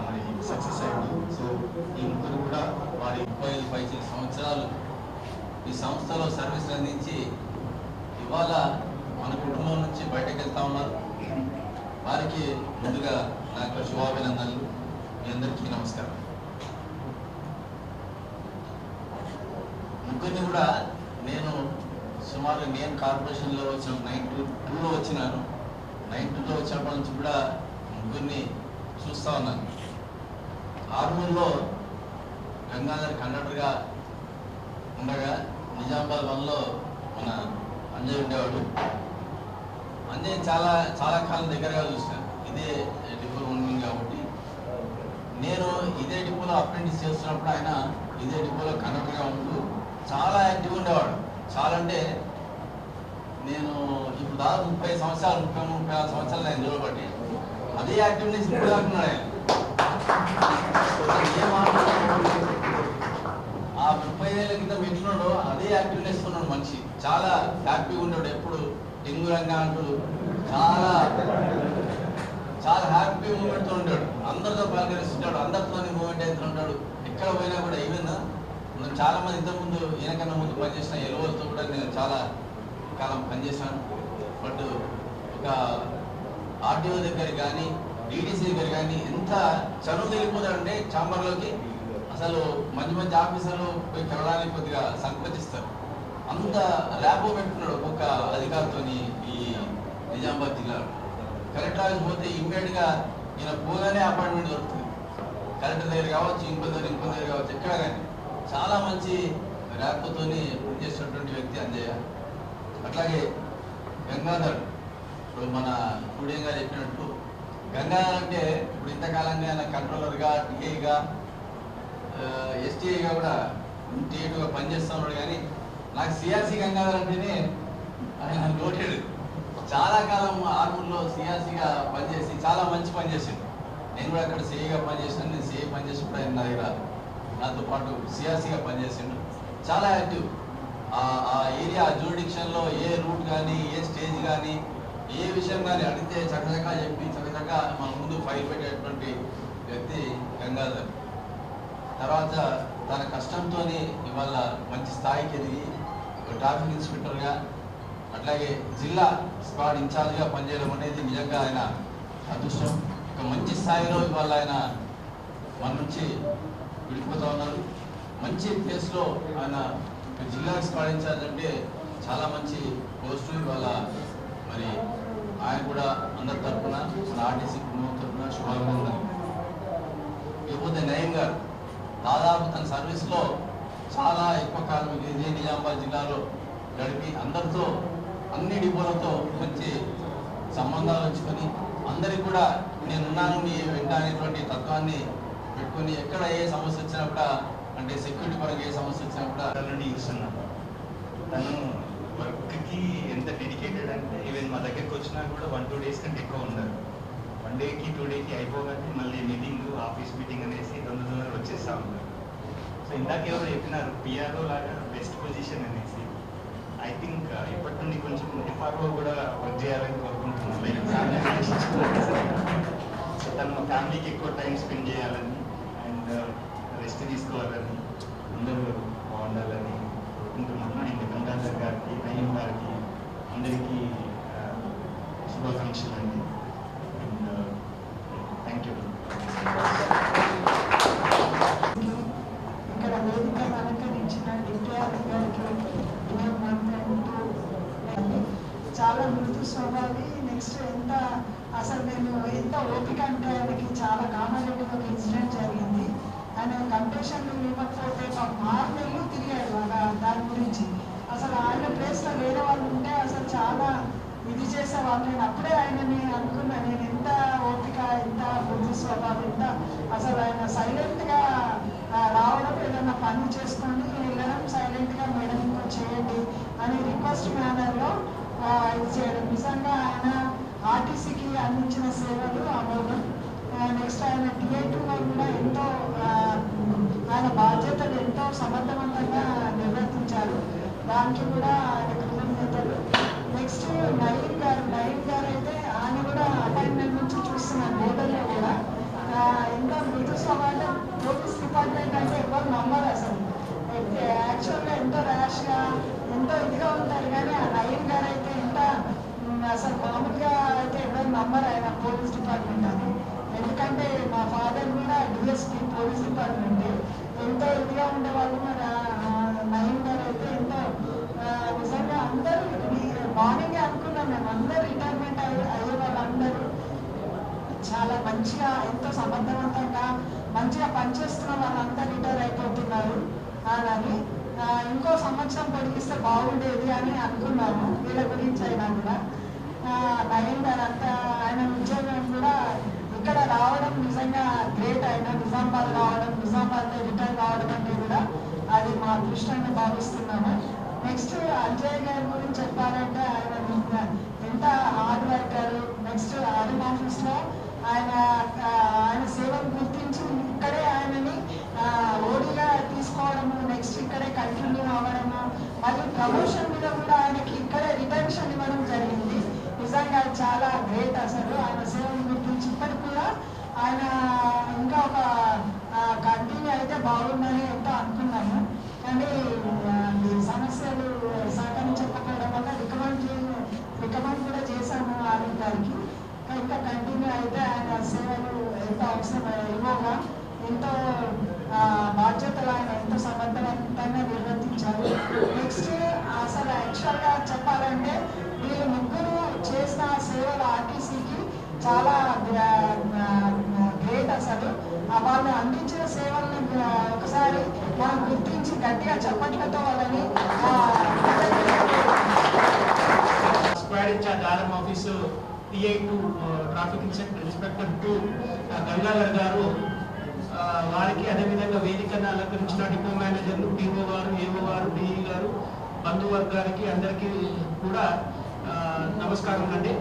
మరి సక్సెస్ అయ్యాడు. సో ఈ ముగ్గురు కూడా వారి 35 సంవత్సరాలు ఈ సంస్థలో సర్వీసులు అందించి ఇవాళ మన కుటుంబం నుంచి బయటకు వెళ్తా ఉన్నారు. వారికి ముందుగా నా యొక్క శుభాభినందనలు. మీ అందరికీ నమస్కారం. ముగ్గురిని కూడా నేను సుమారు నేను కార్పొరేషన్లో వచ్చిన 92లో వచ్చినాను. 92లో వచ్చినప్పటి నుంచి కూడా ముగ్గురిని చూస్తూ ఉన్నాను. ఆర్మూర్లో గంగాధర్ కండక్టర్గా ఉండగా నిజామాబాద్ 1లో మన అంజయ్ ఉండేవాడు. అంజయ్ చాలా చాలా కాలం దగ్గరగా చూసాను. ఇదే డిపో ఉంది కాబట్టి నేను ఇదే డిపోలో అప్రెంటిస్ చేస్తున్నప్పుడు ఆయన ఇదే డిపోలో కండక్టర్గా ఉంటూ చాలా యాక్టివ్గా ఉండేవాడు. చాలా అంటే నేను ఇప్పుడు దాదాపు 30 సంవత్సరాలు 36 సంవత్సరాలు నేను చూడబట్టి అదే యాక్టివ్నెస్ ఇప్పుడు కాకున్నాడు ఆయన. ఆ 30 ఏళ్ళ క్రితం ఎట్లున్నాడో అదే యాక్టివ్నెస్ ఉన్నాడు మనిషి. చాలా హ్యాపీగా ఉన్నాడు. ఎప్పుడు టింగురంగా అంటూ చాలా చాలా హ్యాపీ మూమెంట్తో ఉంటాడు. అందరితో పలకరిస్తుంటాడు, అందరితో మూమెంట్ అవుతుంటాడు. ఎక్కడ పోయినా కూడా ఈవెన్ మనం చాలా మంది ఇంతకుముందు ఈయనకన్నా ముందు పనిచేసిన ఎలువలతో కూడా నేను చాలా కాలం పనిచేశాను. బట్ ఒక ఆర్టీఓ దగ్గర కానీ డీడీసీ దగ్గర కానీ ఎంత చనువు తెలిపోతాడంటే ఛాంబర్లోకి అసలు మంచి మంచి ఆఫీసర్లు పోయి కలవడానికి కొద్దిగా సంకోచిస్తారు. అంత ల్యాబో పెట్టుకున్నాడు ఒక్కొక్క అధికారితో. ఈ నిజామాబాద్ జిల్లాలో కలెక్టర్ ఆఫీస్ పోతే ఇమ్మీడియట్గా ఈయన పోగానే అపాయింట్మెంట్ దొరుకుతుంది. కలెక్టర్ దగ్గర కావచ్చు, ఇంకో దగ్గర కావచ్చు, ఎక్కడ కానీ చాలా మంచి ర్యాప్తో పనిచేసినటువంటి వ్యక్తి అంజయ్య. అట్లాగే గంగాధర్, ఇప్పుడు మన స్టూడియం గారు చెప్పినట్టు గంగాధర్ అంటే ఇప్పుడు ఇంతకాలంగా ఆయన కంట్రోలర్గా, టీఐగా, ఎస్టీఐగా కూడా టీఐగా పనిచేస్తూ ఉన్నాడు. కానీ నాకు సిఆర్సీ గంగాధర్ అంటేనే ఆయన నోటెడ్. చాలా కాలం ఆర్మూర్లో సిఆర్సీగా పనిచేసి చాలా మంచి పని చేసిండు. నేను కూడా అక్కడ సిఐగా పనిచేసాను. నేను సిఐ పనిచేసినప్పుడు ఆయన నా దగ్గర నాతో పాటు సిఆర్సీగా పనిచేసిండు. చాలా యాక్టివ్. ఆ ఏరియా జ్యూరిడిక్షన్లో ఏ రూట్ కానీ, ఏ స్టేజ్ కానీ, ఏ విషయం కానీ అడిగితే చక్కచక్క చెప్పి చక్కచక్క మన ముందు ఫైల్ పెట్టేటువంటి వ్యక్తి గంగాధర్. తర్వాత తన కష్టంతో ఇవాళ మంచి స్థాయికి ఎదిగి ట్రాఫిక్ ఇన్స్పెక్టర్గా, అట్లాగే జిల్లా స్క్వాడ్ ఇన్ఛార్జ్గా పనిచేయడం అనేది నిజంగా ఆయన అదృష్టం. ఒక మంచి స్థాయిలో ఇవాళ ఆయన మన నుంచి విడిపోతూ ఉన్నారు. మంచి ప్లేస్లో ఆయన జిల్లా స్క్వాడ్ ఇన్ఛార్జ్ అంటే చాలా మంచి పోస్టు. ఇవాళ మరి ఆయన కూడా అందరి తరఫున మన ఆర్టీసీ కుటుంబం తరఫున శుభాకాంక్షలు. ఇకపోతే నయీం గారు దాదాపు తన సర్వీస్లో చాలా ఎక్కువ కాలం ఇదే నిజామాబాద్ జిల్లాలో గడిపి అందరితో అన్ని డిపోలతో మంచి సంబంధాలు ఉంచుకొని అందరికి కూడా నేనున్నాను మీ వెంట అనేటువంటి తత్వాన్ని పెట్టుకొని ఎక్కడ ఏ సమస్య వచ్చినా కూడా అంటే సెక్యూరిటీ పరంగా ఏ సమస్య వచ్చినా కూడా నుండి చూస్తున్నాను. తను వర్క్కి ఎంత డెడికేటెడ్ అంటే ఈవెన్ మా దగ్గరికి వచ్చినా కూడా 1-2 డేస్ కంటే ఎక్కువ ఉండరు. 1 డేకి 2 డేకి అయిపోగానే మళ్ళీ మీటింగ్ ఆఫీస్ మీటింగ్ అనేసి తొందరగా వచ్చేస్తూ ఉంటారు. సో ఇందాక ఎవరు చెప్పినారు పిఆర్ఓ లాగా బెస్ట్ పొజిషన్ అనేసి. ఐ థింక్ ఇప్పటి నుండి కొంచెం ఎఫ్ఆర్ఓ కూడా వర్క్ చేయాలని కోరుకుంటున్నాను. లైక్ ఫ్యామిలీ సో తను ఫ్యామిలీకి ఎక్కువ టైం స్పెండ్ చేయాలని అండ్ రెస్ట్ తీసుకోవాలని అందరూ బాగుండాలని కోరుకుంటున్నాను. అండ్ గంగాధర్ గారికి నయీం గారికి అందరికీ శుభాకాంక్షలు అండి. And thank you. ఇక్కడ వేదిక అలంకరించిన డిప్యూటీ గారికి చాలా మృదు స్వభావి. నెక్స్ట్ అసలు నేను ఎంత ఓపిక అంటే ఆయనకి చాలా కామారెడ్డి ఒక ఇన్సిడెంట్ జరిగింది. ఆయన కంపెషన్లు ఇవ్వకపోతే 6 నెలలు తిరిగాడు దాని గురించి. అసలు ఆయన ప్లేస్లో వేరే వాళ్ళు ఉంటే అసలు చాలా ఇది చేసేవాళ్ళు. నేను అప్పుడే ఆయనని అనుకున్నా, నేను ఎంత ఓపిక, ఎంత మృదు స్వభావం, ఎంత అసలు ఆయన సైలెంట్గా రావడం, ఏదైనా పని చేసుకొని వెళ్ళడం, సైలెంట్గా మేడం ఇంకో చేయండి అని రిక్వెస్ట్ మేనర్లో ఇది చేయడం. నిజంగా ఆయన ఆర్టీసీకి అందించిన సేవలు అమోఘం. నెక్స్ట్ ఆయన TA2లో కూడా ఎంతో ఆయన బాధ్యతలు ఎంతో సమర్థవంతంగా నిర్వర్తించారు. దానికి కూడా ఆయన కృతజ్ఞతలు. నెక్స్ట్ నయీం గారు అయితే ఆయన కూడా అపాయింట్మెంట్ నుంచి చూస్తున్నాను బోర్డర్లో కూడా ఎంతో మృదు స్వభావం. పోలీస్ డిపార్ట్మెంట్ అంటే ఎవరు నమ్మరు అసలు. యాక్చువల్గా ఎంతో ర్యాష్గా ఎంతో ఇదిగా ఉంటారు, కానీ ఆ నయీం గారు అయితే ఎంత అసలు మామూలుగా అయితే ఎవరు నమ్మరు ఆయన పోలీస్ డిపార్ట్మెంట్ అని. ఎందుకంటే మా ఫాదర్ కూడా డిఎస్పీ పోలీస్ డిపార్ట్మెంట్. ఎంతో ఇదిగా ఉండేవాళ్ళు. మరి నయీం గారు అయితే ఎంతో నిజంగా అందరూ మార్నింగే అనుకున్నాం మేము, అందరూ రిటైర్మెంట్ అయ్యే వాళ్ళందరూ చాలా మంచిగా ఎంతో సమర్థవంతంగా మంచిగా పనిచేస్తున్న వాళ్ళంతా రిటైర్ అయిపోతున్నారు అని. ఇంకో సంవత్సరం పొడిగిస్తే బాగుండేది అని అనుకున్నాము వీళ్ళ గురించి అయినా కూడా. నయీం గారు అంతా ఆయన ఉద్యోగం కూడా ఇక్కడ రావడం నిజంగా గ్రేట్. ఆయన నిజామాబాద్ రావడం, నిజామాబాద్లో రిటైర్ కావడం అంటే కూడా అది మా అదృష్టంగా భావిస్తున్నాము. నెక్స్ట్ అజయ్ గారి గురించి చెప్పాలంటే ఆయన ఎంత హార్డ్ వర్కర్. నెక్స్ట్ ఆర్ఎం ఆఫీస్లో ఆయన సేవలు గుర్తించి ఇక్కడే ఆయనని ఓడిగా తీసుకోవడము, నెక్స్ట్ ఇక్కడే కంటిన్యూ అవ్వడము, మళ్ళీ ప్రమోషన్ మీద కూడా ఆయనకి ఇక్కడే రిటెన్షన్ ఇవ్వడం జరిగింది. నిజంగా చాలా గ్రేట్ అసలు. ఆయన సేవలు గుర్తించి ఇప్పటికి కూడా ఆయన ఇంకా ఒక కంటిన్యూ అయితే బాగుందని ఎంతో అనుకున్నాము. కానీ సమస్యలు సహకరించకపోవడం వల్ల రికమెండ్ కూడా చేశాము ఆర్ఎం గారికి. ఇంకా కంటిన్యూ అయితే ఆయన సేవలు ఎంతో అవసరమేమోగా ఎంతో బాధ్యతలు ఆయన ఎంతో సమర్థవంతంగా నిర్వర్తించారు. నెక్స్ట్ అసలు యాక్చువల్గా చెప్పాలంటే వీళ్ళు ముగ్గురు చేసిన సేవలు ఆర్టీసీకి చాలా గ్రేట్ అసలు. వాళ్ళు అందించిన సేవలను ఒకసారి మనం గుర్తించి గట్టిగా చప్పట్లతో వాళ్ళని squad in-charge RM office TA2 traffic inspector 2 Gangadhar garu, వారికి అదేవిధంగా వేదికను అలంకరించిన డిపో మేనేజర్లు, PO గారు, AO గారు, DE గారు, బంధువర్గానికి అందరికీ కూడా నమస్కారం అండి.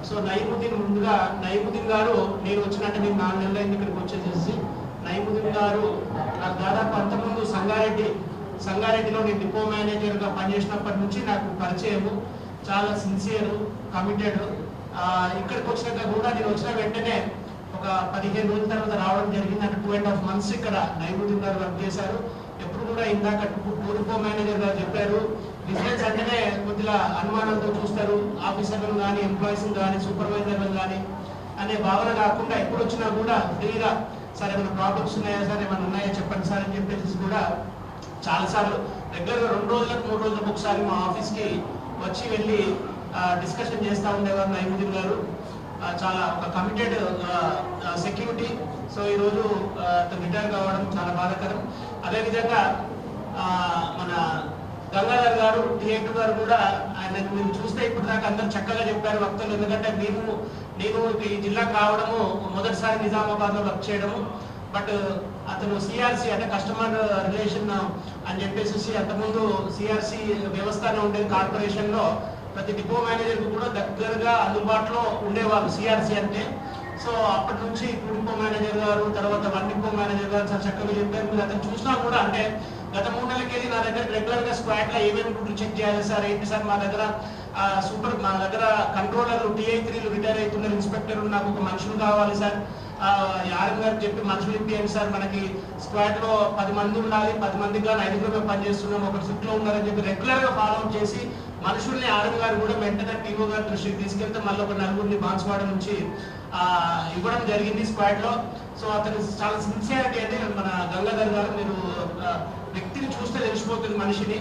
సో నయీముద్దీన్ గారు నేను వచ్చినట్టు నేను 4 నెలలు అయింది ఇక్కడికి వచ్చేసేసి. నయీముద్దీన్ గారు నాకు దాదాపు అంతకుముందు సంగారెడ్డిలో నేను డిపో మేనేజర్గా పనిచేసినప్పటి నుంచి నాకు పరిచయము. చాలా సిన్సియర్, కమిటెడ్. ఇక్కడికి వచ్చినాక కూడా నేను వచ్చిన వెంటనే ఒక 15 రోజుల తర్వాత రావడం జరిగింది. అంటే 2.5 months ఇక్కడ నయీముద్దీన్ గారు వర్క్ చేశారు. ఎప్పుడు కూడా ఇందాక డిపో మేనేజర్ గారు చెప్పారు, బిజినెస్ అంటేనే కొద్దిగా అనుమానంతో చూస్తారు. ఆఫీసర్లను కానీ, ఎంప్లాయీస్ని కానీ, సూపర్వైజర్లను కానీ అనే భావన కాకుండా ఎప్పుడు వచ్చినా కూడా ఫ్రీగా సార్ ఏమైనా ప్రాబ్లమ్స్ ఉన్నాయా, సార్ ఏమైనా ఉన్నాయా చెప్పండి సార్ అని చెప్పేసి కూడా చాలాసార్లు రెగ్యులర్గా 2 రోజులకు 3 రోజులకు ఒకసారి మా ఆఫీస్కి వచ్చి వెళ్ళి డిస్కషన్ చేస్తూ ఉండేవారు నయీముద్దీన్ గారు. చాలా ఒక కమిటెడ్ సెక్యూరిటీ సో ఈరోజు అతను రిటైర్ కావడం చాలా బాధాకరం. అదేవిధంగా మన గంగాధర్ గారు టి8 గారు కూడా ఆయన మీరు చూస్తే ఇప్పుడు దాకా అందరూ చక్కగా చెప్పారు వక్తలు. ఎందుకంటే నేను ఈ జిల్లాకు రావడము మొదటిసారి నిజామాబాద్లో వర్క్ చేయడము. బట్ అతను సిఆర్సి అంటే కస్టమర్ రిలేషన్ అని చెప్పేసి అంతకుముందు సిఆర్సి వ్యవస్థనే ఉండేది కార్పొరేషన్లో. ప్రతి డిపో మేనేజర్కి కూడా దగ్గరగా అందుబాటులో ఉండేవాళ్ళు సిఆర్సి అంటే. సో అప్పటి నుంచి ఇప్పుడు డిపో మేనేజర్ గారు, తర్వాత 1 డిపో మేనేజర్ గారు చాలా చక్కగా చెప్పారు. మీరు అతను చూసినా కూడా అంటే గత 3 నెలలకి వెళ్ళి నా దగ్గర రెగ్యులర్గా స్క్వాడ్లో ఏమేమి డ్యూటీ చెక్ చేయాలి సార్, ఏంటి సార్ మా దగ్గర మా దగ్గర కంట్రోలర్ టి3లు రిటైర్ అవుతున్నారు, ఇన్స్పెక్టర్ నాకు ఒక మనుషులు కావాలి సార్, ఆర్ఎం గారికి చెప్పి మనుషులు ఇప్పియండి సార్, మనకి స్క్వాడ్లో 10 మంది ఉండాలి, 10 మందికి కానీ 5 పనిచేస్తున్నాం, ఒక షిఫ్ట్లో ఉన్నారని చెప్పి రెగ్యులర్గా ఫాలోఅప్ చేసి మనుషుల్ని ఆర్ఎం గారు కూడా వెంటనే టీఓ గారి దృష్టికి తీసుకెళ్తే మళ్ళీ ఒక 4 బాన్స్వాడ నుంచి ఇవ్వడం జరిగింది స్క్వాడ్లో. సో అతను చాలా సిన్సియారిటీ అంటే మన గంగాధర్ గారు మీరు వ్యక్తిని చూస్తే తెలిసిపోతుంది మనిషిని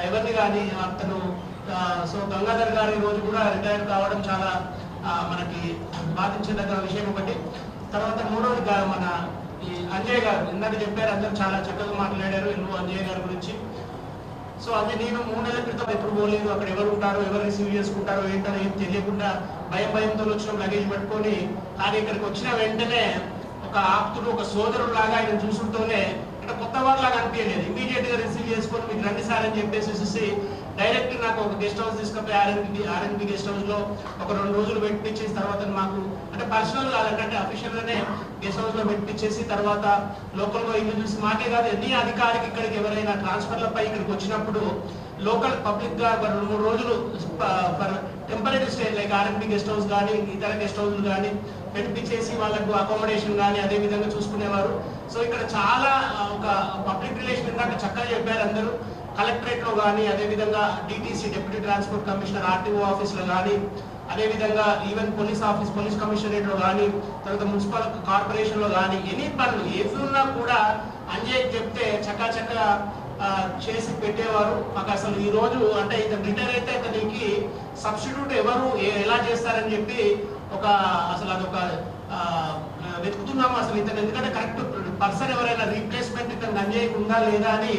ఎవరిని కానీ అతను. సో గంగాధర్ గారు ఈ రోజు కూడా రిటైర్ కావడం చాలా మనకి బాధించదగ్గ విషయం ఒకటి. తర్వాత మూడవది మన ఈ అంజయ్ గారు ఇందాక చెప్పారు, అందరూ చాలా చక్కగా మాట్లాడారు అంజయ్ గారి గురించి. సో అది నేను 3 నెలల క్రితం ఎప్పుడు పోలేదు, అక్కడ ఎవరు ఉంటారో ఎవరు రిసీవ్ చేసుకుంటారో ఏంటో ఏం తెలియకుండా భయంతో వచ్చిన లగేజ్ పెట్టుకొని, కానీ ఇక్కడికి వచ్చిన వెంటనే ఒక ఆప్తుడు ఒక సోదరుడు లాగా ఆయన చూసుకుంటూనే ఇక్కడ కొత్త వాళ్ళలాగా అనిపించలేదు. ఇమీడియట్ గా రిసీవ్ చేసుకొని మీకు రండి సార్ అని చెప్పేసి డైరెక్ట్ నాకు ఒక గెస్ట్ హౌస్ తీసుకుపోయి ఆర్ఎన్బి గెస్ట్ హౌస్ లో ఒక 2 రోజులు పెట్టించేసి తర్వాత మాకు అంటే పర్సనల్ కాదంటే అఫీషియల్ గానే గెస్ట్ హౌస్ లో పెట్టించేసి తర్వాత లోకల్ గా ఇల్లు చూసి మాకే కాదు ఎన్ని అధికారికి ఇక్కడికి ఎవరైనా ట్రాన్స్ఫర్లపై ఇక్కడికి వచ్చినప్పుడు లోకల్ పబ్లిక్ గా 2-3 రోజులు temporary stay like R&B guest house కానీ ఇతర గెస్ట్ హౌస్లు కానీ పెట్టించేసి వాళ్ళకు అకామిడేషన్ కానీ అదే విధంగా చూసుకునేవారు. సో ఇక్కడ చాలా ఒక పబ్లిక్ రిలేషన్ ఇందాక చక్కగా చెప్పారు అందరూ. కలెక్టరేట్ లో కానీ అదేవిధంగా DTC deputy transport commissioner RTO office లో కానీ అదేవిధంగా ఈవెన్ పోలీస్ కమిషనరేట్ లో కానీ తర్వాత మున్సిపల్ కార్పొరేషన్ లో కానీ ఎనీ పనులు ఏదున్నా కూడా అంజయ్ చెప్తే చక్కగా చేసి పెట్టేవారు. మాకు అసలు ఈ రోజు అంటే ఇతను రిటైర్ అయితే ఇతనికి సబ్స్టిట్యూట్ ఎవరు ఎలా చేస్తారని చెప్పి అసలు అదొక వెతుకుతున్నాము అసలు ఇతను. ఎందుకంటే కరెక్ట్ పర్సన్ ఎవరైనా రీప్లేస్మెంట్ ఇతను అంజయ్కి ఉందా లేదా అని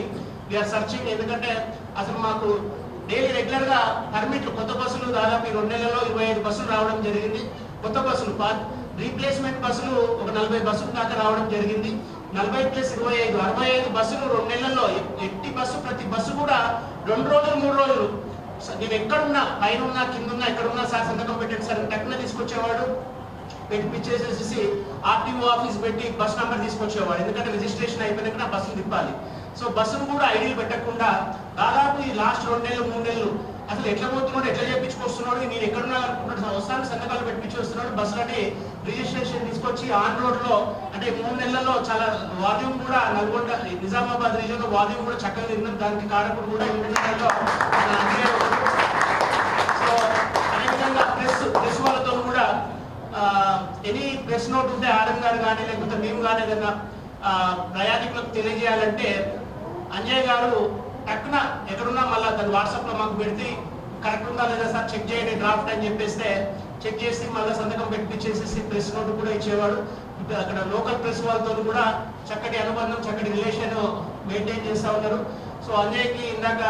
వీఆర్ సర్చింగ్. ఎందుకంటే అసలు మాకు డైలీ రెగ్యులర్ గా పర్మిట్లు కొత్త బస్సులు దాదాపు 2 నెలల్లో 25 బస్సులు రావడం జరిగింది. కొత్త బస్సులు రీప్లేస్మెంట్ బస్సులు ఒక 40 బస్సులు దాకా రావడం జరిగింది. 40+25 65 బస్సులు 2 నెలల్లో. ఎట్టి బస్సు ప్రతి బస్సు కూడా 2 రోజులు 3 రోజులు నేను ఎక్కడున్నా పైన ఉన్నా కింద ఉన్నా ఎక్కడున్నా సార్ సంతకం పెట్టండి సార్ టక్కున తీసుకొచ్చేవాడు. పెట్టించేసేసి ఆర్టీఓ ఆఫీస్ పెట్టి బస్ నెంబర్ తీసుకొచ్చేవాడు. ఎందుకంటే రిజిస్ట్రేషన్ అయిపోయినాక బస్సులు తిప్పాలి. సో బస్సును కూడా ఐడీలు పెట్టకుండా దాదాపు ఈ లాస్ట్ 2 నెలలు 3 నెలలు అసలు ఎట్లా పోతున్నాడు ఎట్లా చేయించుకొస్తున్నాడు నేను ఎక్కడున్నా అనుకుంటున్నాడు వస్తాను సంతకాలు పెట్టించి వస్తున్నాడు. బస్సులని రిజిస్ట్రేషన్ తీసుకొచ్చి ఆన్ రోడ్ లో అంటే 3 నెలల్లో చాలా వాల్యూమ్ కూడా నల్గొండ నిజామాబాద్ రీజియన్ లో వాల్యూమ్ కూడా చక్కగా తిన్నాం. దానికి కారకుడు కూడా 3 నెలల్లో. సో అదేవిధంగా ప్రెస్ వాళ్ళతో కూడా ఎనీ ప్రెస్ నోట్ ఉంటే ఆర్ఎం గారు కానీ లేకపోతే మేము కానీ ఏదైనా ప్రయాణికులకు తెలియజేయాలంటే అంజయ్ గారు టక్కున ఎక్కడున్నా మళ్ళీ దాన్ని వాట్సాప్లో మాకు పెడితే కరెక్ట్ ఉందా లేదా సార్ చెక్ చేయండి డ్రాఫ్ట్ అని చెప్పేస్తే చెక్ చేసి మళ్ళీ సంతకం పెట్టించేసేసి ప్రెస్ నోట్ కూడా ఇచ్చేవాడు. అక్కడ లోకల్ ప్రెస్ వాళ్ళతో కూడా చక్కటి అనుబంధం చక్కటి రిలేషన్ మెయింటైన్ చేస్తూ ఉన్నారు. సో అంజయ్కి ఇందాక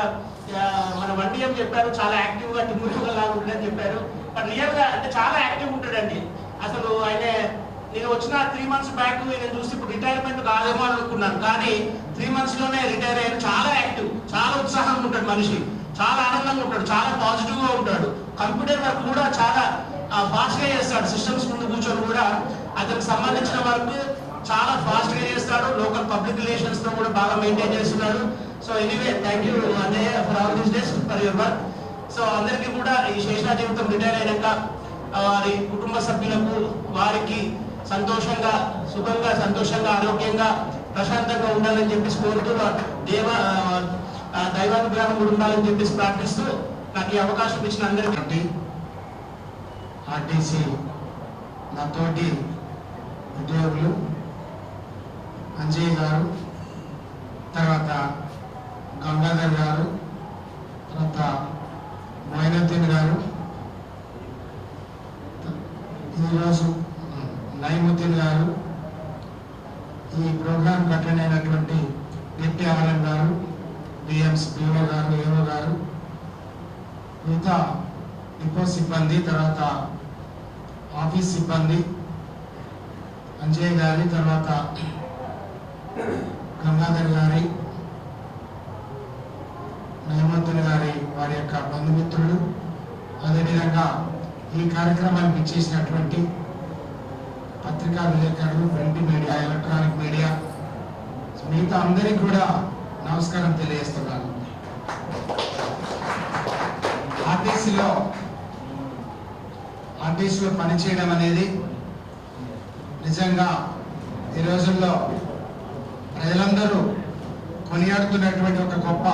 మన వండియం చెప్పారు చాలా యాక్టివ్గా టిమ్ముగా లాగా ఉంటుందని చెప్పారు. బట్ రియల్గా అంటే చాలా యాక్టివ్ ఉంటాడండి. అసలు ఆయన నేను వచ్చిన 3 months బ్యాక్ నేను చూసి ఇప్పుడు రిటైర్మెంట్ కాదేమో అని అనుకున్నాను, కానీ 3 months లోనే రిటైర్ అయ్యారు. చాలా యాక్టివ్, చాలా ఉత్సాహంగా ఉంటాడు మనిషి, చాలా ఆనందంగా ఉంటాడు, చాలా పాజిటివ్ గా ఉంటాడు. కంప్యూటర్ వర్క్ కూడా చాలా ఫాస్ట్ గా చేస్తాడు. సిస్టమ్స్ ముందు కూర్చొని కూడా అతనికి సంబంధించిన వర్క్ చాలా ఫాస్ట్ గా చేస్తాడు. లోకల్ పబ్లిక్ రిలేషన్స్ తో కూడా బాగా మెయింటైన్ చేస్తున్నాడు. సో ఎనీవే థ్యాంక్ యూ అన్నయ్య for all this days for your work. So అందరికీ కూడా ఈ శేషా జీవితం రిటైర్ అయినాక వారి కుటుంబ సభ్యులకు వారికి సంతోషంగా సుఖంగా సంతోషంగా ఆరోగ్యంగా ప్రశాంతంగా ఉండాలని చెప్పేసి కోరుతూ దైవానుగ్రహం కూడా ఉండాలని చెప్పేసి ప్రార్థిస్తూ నాకు ఈ అవకాశం ఇచ్చిన అందరికీ ఆర్టీసీ నా తోటి ఉద్యోగులు అంజయ్ గారు, తర్వాత గంగాధర్ గారు, తర్వాత మొయినుద్దీన్ గారు, ఈరోజు నయముద్దీన్ గారు, ప్రోగ్రాం అటెండ్ అయినటువంటి డిప్టీ ఆర్ఎం గారు, డిఎంస్ పిఓ గారు, ఏఓ గారు, మిగతా డిపో సిబ్బంది, తర్వాత ఆఫీస్ సిబ్బంది, అంజయ్ గారి, తర్వాత గంగాధర్ గారి, నయమంతుని గారి వారి యొక్క బంధుమిత్రులు, అదేవిధంగా ఈ కార్యక్రమానికి ఇచ్చేసినటువంటి పత్రికా విలేకరులు, ప్రింట్ మీడియా, ఎలక్ట్రానిక్ మీడియా, మిగతా అందరికీ కూడా నమస్కారం తెలియజేస్తున్నాను. ఆర్టీసీలో పనిచేయడం అనేది నిజంగా ఈ రోజుల్లో ప్రజలందరూ కొనియాడుతున్నటువంటి ఒక గొప్ప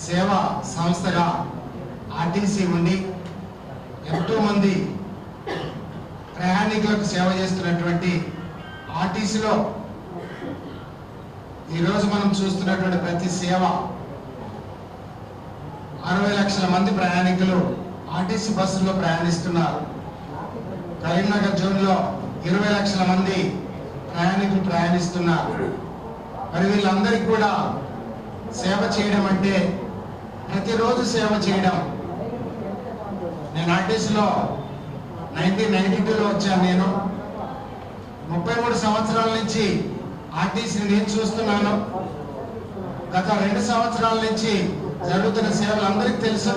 సేవా సంస్థగా ఆర్టీసీ ఉండి ఎంతో మంది ప్రయాణికులకు సేవ చేస్తున్నటువంటి ఆర్టీసీలో ఈరోజు మనం చూస్తున్నటువంటి ప్రతి సేవ 60 లక్షల మంది ప్రయాణికులు ఆర్టీసీ బస్సుల్లో ప్రయాణిస్తున్నారు. కరీంనగర్ జోన్లో 20 లక్షల మంది ప్రయాణికులు ప్రయాణిస్తున్నారు. మరి వీళ్ళందరికీ కూడా సేవ చేయడం అంటే ప్రతిరోజు సేవ చేయడం. నేను ఆర్టీసీలో 1992లో వచ్చాను. నేను 33 సంవత్సరాల నుంచి ఆర్టీసీని నేను చూస్తున్నాను. గత 2 సంవత్సరాల నుంచి జరుగుతున్న సేవలు అందరికీ తెలుసు.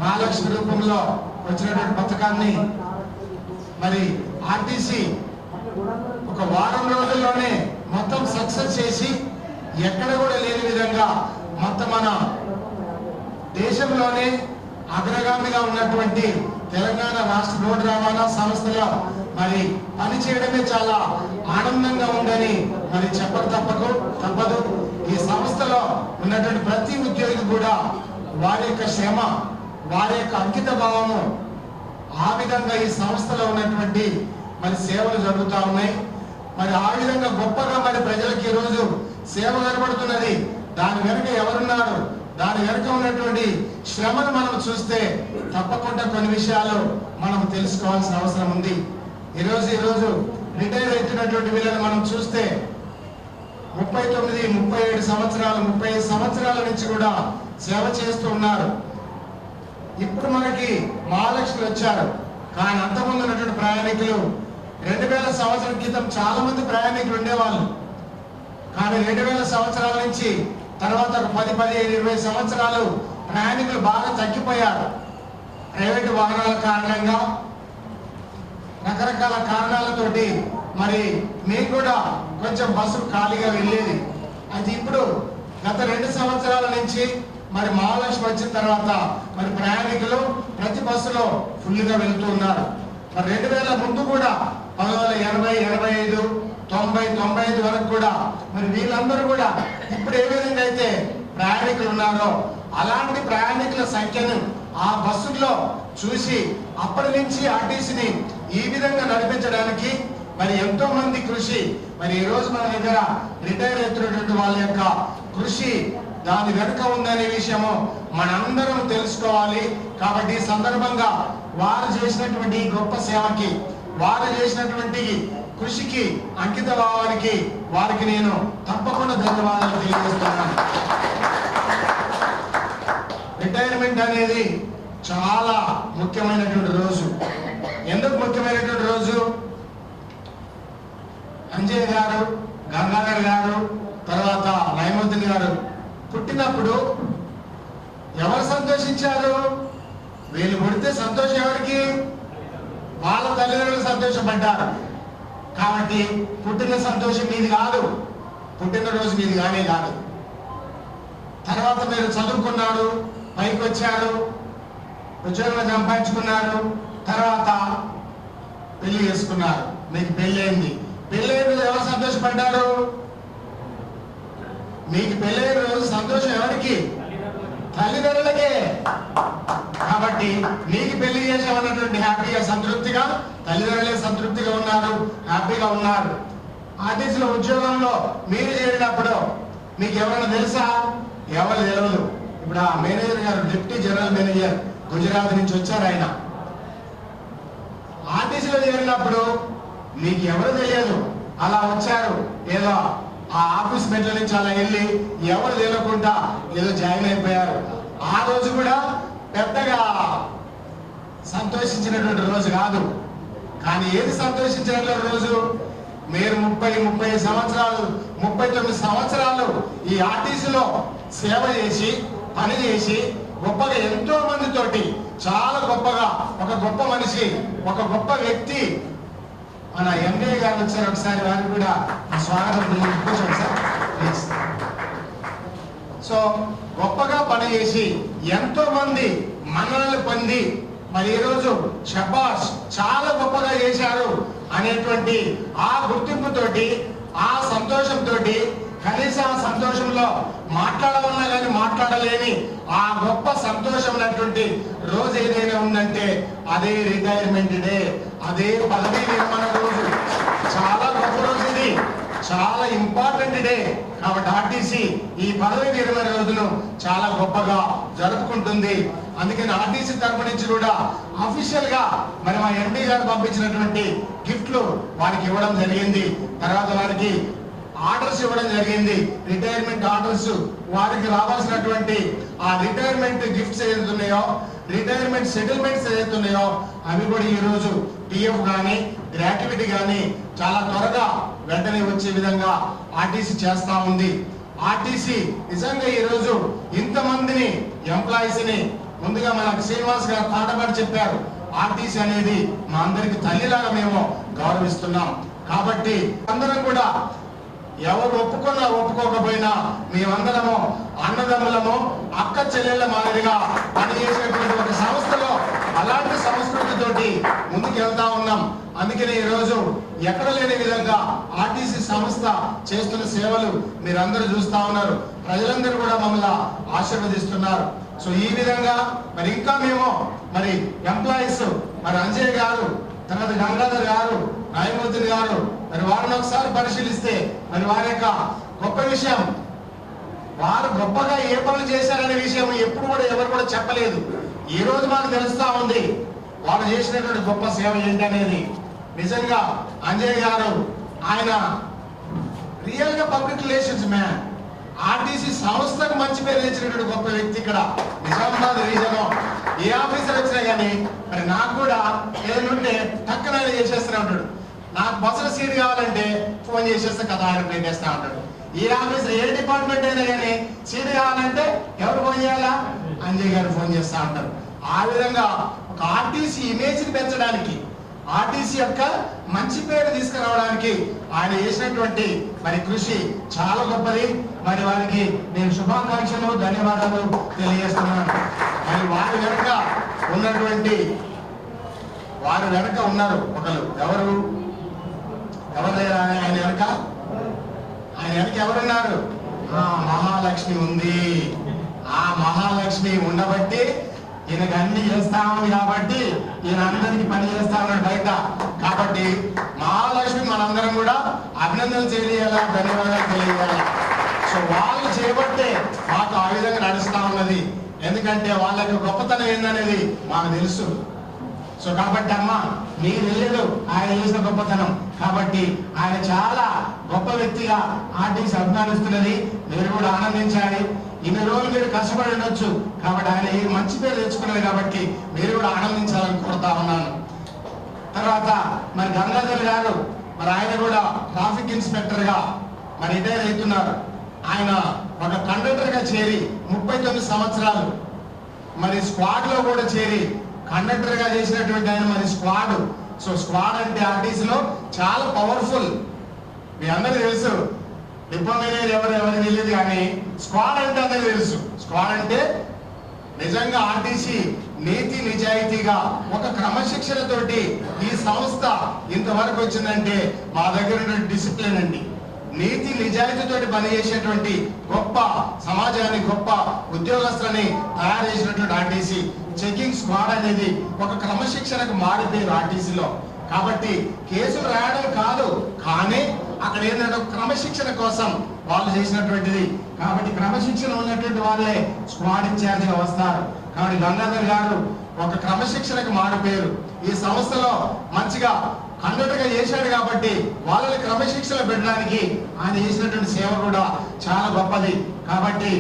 మహాలక్ష్మి రూపంలో వచ్చినటువంటి పథకాన్ని మరి ఆర్టీసీ ఒక వారం రోజుల్లోనే మొత్తం సక్సెస్ చేసి ఎక్కడ కూడా లేని విధంగా మొత్తం మన దేశంలోనే అగ్రగామిగా ఉన్నటువంటి తెలంగాణ రాష్ట్ర రోడ్డు రవాణా సంస్థలో మరి పని చేయడమే చాలా ఆనందంగా ఉందని మరి చెప్పక తప్పదు. ఈ సంస్థలో ఉన్నటువంటి ప్రతి ఉద్యోగి కూడా వారి యొక్క శ్రమ, వారి యొక్క అంకిత భావము, ఆ విధంగా ఈ సంస్థలో ఉన్నటువంటి మరి సేవలు జరుగుతూ ఉన్నాయి. మరి ఆ విధంగా గొప్పగా మరి ప్రజలకు ఈరోజు సేవ కనబడుతున్నది. దాని వెనుక ఎవరున్నారు, దాని వెనుక ఉన్నటువంటి శ్రమను మనం చూస్తే తప్పకుండా కొన్ని విషయాలు మనం తెలుసుకోవాల్సిన అవసరం ఉంది. ఈరోజు రిటైర్ అవుతున్నటువంటి వీళ్ళని మనం చూస్తే 39, 37 సంవత్సరాలు, 35 సంవత్సరాల నుంచి కూడా సేవ చేస్తూ ఉన్నారు. ఇప్పుడు మనకి మహాలక్ష్మి వచ్చారు, కానీ అంతకుముందు ఉన్నటువంటి ప్రయాణికులు 2000 సంవత్సరం క్రితం చాలా మంది ప్రయాణికులు ఉండేవాళ్ళు. కానీ 2000 సంవత్సరాల నుంచి తర్వాత ఒక 10, 15, 20 సంవత్సరాలు ప్రయాణికులు బాగా తగ్గిపోయారు. ప్రైవేటు వాహనాల కారణంగా, రకరకాల కారణాలతోటి మరి మీకు కూడా కొంచెం బస్సు ఖాళీగా వెళ్ళేది. అయితే ఇప్పుడు గత 2 సంవత్సరాల నుంచి మరి మహాలక్ష్మి వచ్చిన తర్వాత మరి ప్రయాణికులు ప్రతి బస్సులో ఫుల్గా వెళ్తూ ఉన్నారు. మరి 2000 ముందు కూడా 1980, 85, 90, 95 వరకు కూడా మరి వీళ్ళందరూ కూడా ఇప్పుడు ఏ విధంగా అయితే ప్రయాణికులు ఉన్నారో అలాంటి ప్రయాణికుల సంఖ్యను ఆ బస్సుల్లో చూసి అప్పటి నుంచి ఆర్టీసీని ఈ విధంగా నడిపించడానికి మరి ఎంతో మంది కృషి, మరి ఈ రోజు మన దగ్గర రిటైర్ అవుతున్నటువంటి వాళ్ళ యొక్క కృషి దాని వెనుక ఉందనే విషయము మనందరం తెలుసుకోవాలి. కాబట్టి ఈ సందర్భంగా వారు చేసినటువంటి గొప్ప సేవకి, వారు చేసినటువంటి కృషికి, అంకిత భావానికి వారికి నేను తప్పకుండా ధన్యవాదాలు తెలియజేస్తున్నాను. రిటైర్మెంట్ అనేది చాలా ముఖ్యమైనటువంటి రోజు. ఎందుకు ముఖ్యమైనటువంటి రోజు? అంజయ్ గారు, గంగాధర్ గారు, తర్వాత నయమంతుని గారు పుట్టినప్పుడు ఎవరు సంతోషించారు? వీళ్ళు పుడితే సంతోషం ఎవరికి? వాళ్ళ తల్లిదండ్రులు సంతోషపడ్డారు. కాబట్టి పుట్టిన సంతోషం మీది కాదు, పుట్టినరోజు మీది కానీ కాదు. తర్వాత మీరు చదువుకున్నారు, పైకి వచ్చారు, ఉద్యోగం సంపాదించుకున్నారు, తర్వాత పెళ్లి చేసుకున్నారు, మీకు పెళ్ళైంది. పెళ్ళైన ఎవరు సంతోషపడ్డారు? మీకు పెళ్ళైన రోజు సంతోషం ఎవరికి? తల్లిదండ్రులకే. కాబట్టి మీకు పెళ్లి చేసామన్నటువంటి హ్యాపీగా, సంతృప్తిగా తల్లిదండ్రులే సంతృప్తిగా ఉన్నారు, హ్యాపీగా ఉన్నారు. ఆర్టీసీలో ఉద్యోగంలో మీరు చేరినప్పుడు మీకు ఎవరైనా తెలుసా? ఎవరు తెలియదు. ఇప్పుడు ఆ మేనేజర్ గారు, డిప్యూటీ జనరల్ మేనేజర్, గుజరాత్ నుంచి వచ్చారు. ఆయన ఆర్టీసీలో చేరినప్పుడు మీకు ఎవరు తెలియదు. అలా వచ్చారు, ఏదో ఆ ఆఫీస్ మెట్ల నుంచి అలా వెళ్ళి ఎవరు తెలియకుండా ఏదో జాయిన్ అయిపోయారు. ఆ రోజు కూడా పెద్దగా సంతోషించినటువంటి రోజు కాదు. కానీ ఏది సంతోషించినటువంటి రోజు, మీరు 30 సంవత్సరాలు 39 సంవత్సరాలు ఈ ఆర్టీసీలో సేవ చేసి పని చేసి గొప్పగా ఎంతో మందితోటి చాలా గొప్పగా ఒక గొప్ప మనిషి, ఒక గొప్ప వ్యక్తి మన ఎంఏ గారు వచ్చారు. ఒకసారి వారికి కూడా స్వాగతం కూర్చోండి సార్ ప్లీజ్. సో గొప్పగా పనిచేసి ఎంతో మంది మన్ననలు పొంది మరి ఈరోజు షబాష్ చాలా గొప్పగా చేశారు అనేటువంటి ఆ గుర్తింపుతోటి ఆ సంతోషంతో కనీసం ఆ సంతోషంలో మాట్లాడమన్నా కానీ మాట్లాడలేని ఆ గొప్ప సంతోషమైనటువంటి రోజు ఏదైనా ఉందంటే అదే రిటైర్మెంట్ డే, అదే పదవీ విరమణ రోజు. చాలా గొప్ప రోజు ఇది, చాలా ఇంపార్టెంట్ డే. కాబట్టి ఆర్టీసీ ఈ పదవీ విరమణ రోజును చాలా గొప్పగా జరుపుకుంటుంది. అందుకని ఆర్టీసీ తరపు నుంచి కూడా అఫీషియల్ గా మరి మా ఎంపీ గారు పంపించినటువంటి గిఫ్ట్లు వారికి ఇవ్వడం జరిగింది. తర్వాత వారికి ఆర్డర్స్ ఇవ్వడం జరిగింది, రిటైర్మెంట్ ఆర్డర్స్. వారికి రావాల్సినటువంటి ఆ రిటైర్మెంట్ గిఫ్ట్స్ ఏదైతున్నాయో, రిటైర్మెంట్ సెటిల్మెంట్స్ ఏదైతున్నాయో అవి కూడా ఈ రోజు టిఎఫ్ కానీ గ్రాట్యుటీ కానీ చాలా త్వరగా వెంటనే వచ్చే విధంగా ఆర్టీసీ చేస్తా ఉంది. ఆర్టీసీ నిజంగా ఈ రోజు ఇంతమందిని ఎంప్లాయీస్ ని ముందుగా మన శ్రీనివాస్ గారు పాటపాటి చెప్పారు, ఆర్టీసీ అనేది మా అందరికి తల్లిలాగా మేము గౌరవిస్తున్నాం. కాబట్టి అందరం కూడా ఎవరు ఒప్పుకున్నా ఒప్పుకోకపోయినా మేమందరము అన్నదమ్ములము అక్క చెల్లెళ్ళ మాదిరిగా పనిచేసేటువంటి ఒక సంస్థలో అలాంటి సంస్కృతితోటి ముందుకు వెళ్తా ఉన్నాం. అందుకని ఈ రోజు ఎక్కడ లేని విధంగా ఆర్టీసీ సంస్థ చేస్తున్న సేవలు మీరందరూ చూస్తా ఉన్నారు. ప్రజలందరూ కూడా మమ్మల్ని ఆశీర్వదిస్తున్నారు. సో ఈ విధంగా మరి ఇంకా మేము మరి ఎంప్లాయీస్ మరి అంజయ్ గారు, తర్వాత గంగాధర్ గారు, రాయమూర్తి గారు మరి వారిని ఒకసారి పరిశీలిస్తే మరి వారి యొక్క గొప్ప విషయం, వారు గొప్పగా ఏ పనులు చేశారనే విషయం ఎప్పుడు కూడా ఎవరు కూడా చెప్పలేదు. ఈ రోజు మాకు తెలుస్తా ఉంది వాళ్ళు చేసినటువంటి గొప్ప సేవ ఏంటనేది. నిజంగా అంజయ్ గారు ఆయన రియల్ గా పబ్లిక్ రిలేషన్స్ మ్యాన్, ఆర్టీసీ సంస్థకు మంచి పేరు తెచ్చినటువంటి గొప్ప వ్యక్తి. ఇక్కడ నిజామాబాద్ రీజన్ ఏ ఆఫీసర్ వచ్చినా కానీ మరి నాకు కూడా ఏదైనా ఉంటే టక్కన చేసేస్తూనే ఉంటాడు. నాకు బస్సుల సీట్ కావాలంటే ఫోన్ చేసేస్తే కథ ఆయన పెట్టేస్తా ఉంటాడు. ఏ ఆఫీసర్ ఏ డిపార్ట్మెంట్ అయినా కానీ సీట్ కావాలంటే ఎవరు ఫోన్ చేయాలా, అంజయ్ గారు ఫోన్ చేస్తూ ఉంటారు. ఆ విధంగా ఒక ఆర్టీసీ ఇమేజ్ ని పెంచడానికి, ఆర్టీసీ యొక్క మంచి పేరు తీసుకురావడానికి ఆయన చేసినటువంటి మరి కృషి చాలా గొప్పది. మరి వారికి నేను శుభాకాంక్షలు ధన్యవాదాలు తెలియజేస్తున్నాను. మరి వారి వెనుక ఉన్నటువంటి వారు వెనుక ఉన్నారు ఒకరు, ఎవరు ఆయన వెనుక ఎవరున్నారు? మహాలక్ష్మి ఉంది. ఆ మహాలక్ష్మి ఉండబట్టి ఈయనకు అన్ని చేస్తా ఉంది కాబట్టి ఈయన అందరికి పని చేస్తా ఉన్నాడు బయట. కాబట్టి మహాలక్ష్మి మనందరం కూడా అభినందనలు తెలియాలా, ధన్యవాదాలు తెలియాలి. సో వాళ్ళు చేయబట్టే మాకు ఆ విధంగా నడుస్తా ఉన్నది. ఎందుకంటే వాళ్ళ యొక్క గొప్పతనం ఏందనేది మాకు తెలుసు. సో కాబట్టి అమ్మ మీరు తెలియదు ఆయన చేసిన గొప్పతనం. కాబట్టి ఆయన చాలా గొప్ప వ్యక్తిగా ఆర్టీసీ అభిమానిస్తున్నది. మీరు కూడా ఆనందించాలి. ఇన్ని రోజులు మీరు కష్టపడి ఉండొచ్చు కాబట్టి ఆయన ఈ మంచి పేరు తెచ్చుకున్నది కాబట్టి మీరు కూడా ఆనందించాలని కోరుతా ఉన్నాను. తర్వాత మరి గంగాధర్ గారు మరి ఆయన కూడా ట్రాఫిక్ ఇన్స్పెక్టర్ గా మరి రిటైర్ అవుతున్నారు. ఆయన ఒక కండక్టర్ గా చేరి 39 సంవత్సరాలు మరి స్క్వాడ్ లో కూడా చేరి కండక్టర్ గా చేసినటువంటి ఆయన మరి స్క్వాడ్. సో స్క్వాడ్ అంటే ఆర్టీసీలో చాలా పవర్ఫుల్. మీ అందరికీ తెలుసు, డిపో మేనేజర్ ఎవరికి తెలియదు కానీ స్క్వాడ్ అంటే అందరికీ తెలుసు. స్క్వాడ్ అంటే నిజంగా ఆర్టీసీ నీతి నిజాయితీగా ఒక క్రమశిక్షణతోటి ఈ సంస్థ ఇంతవరకు వచ్చిందంటే మా దగ్గర ఉన్న డిసిప్లిన్ అండి. నీతి నిజాయితీతోటి పనిచేసేటువంటి గొప్ప సమాజాన్ని, గొప్ప ఉద్యోగస్తులని తయారు చేసినటువంటి ఆర్టీసీ. చెకింగ్ స్క్వాడ్ అనేది ఒక క్రమశిక్షణకు మారిపోయారు ఆర్టీసీలో. కాబట్టి కేసులు రాయడం కాదు, కానీ అక్కడ ఏంటంటే క్రమశిక్షణ కోసం వాళ్ళు చేసినటువంటిది. కాబట్టి క్రమశిక్షణ ఉన్నటువంటి వాళ్ళే స్క్వాడ్ ఇన్ఛార్జ్ గా వస్తారు. కాబట్టి గంగాధర్ గారు ఒక క్రమశిక్షణకు మారిపోయారు. ఈ సంస్థలో మంచిగా కండక్టర్గా చేశాడు కాబట్టి వాళ్ళని క్రమశిక్షణ పెట్టడానికి ఆయన చేసినటువంటి సేవ కూడా చాలా గొప్పది. కాబట్టి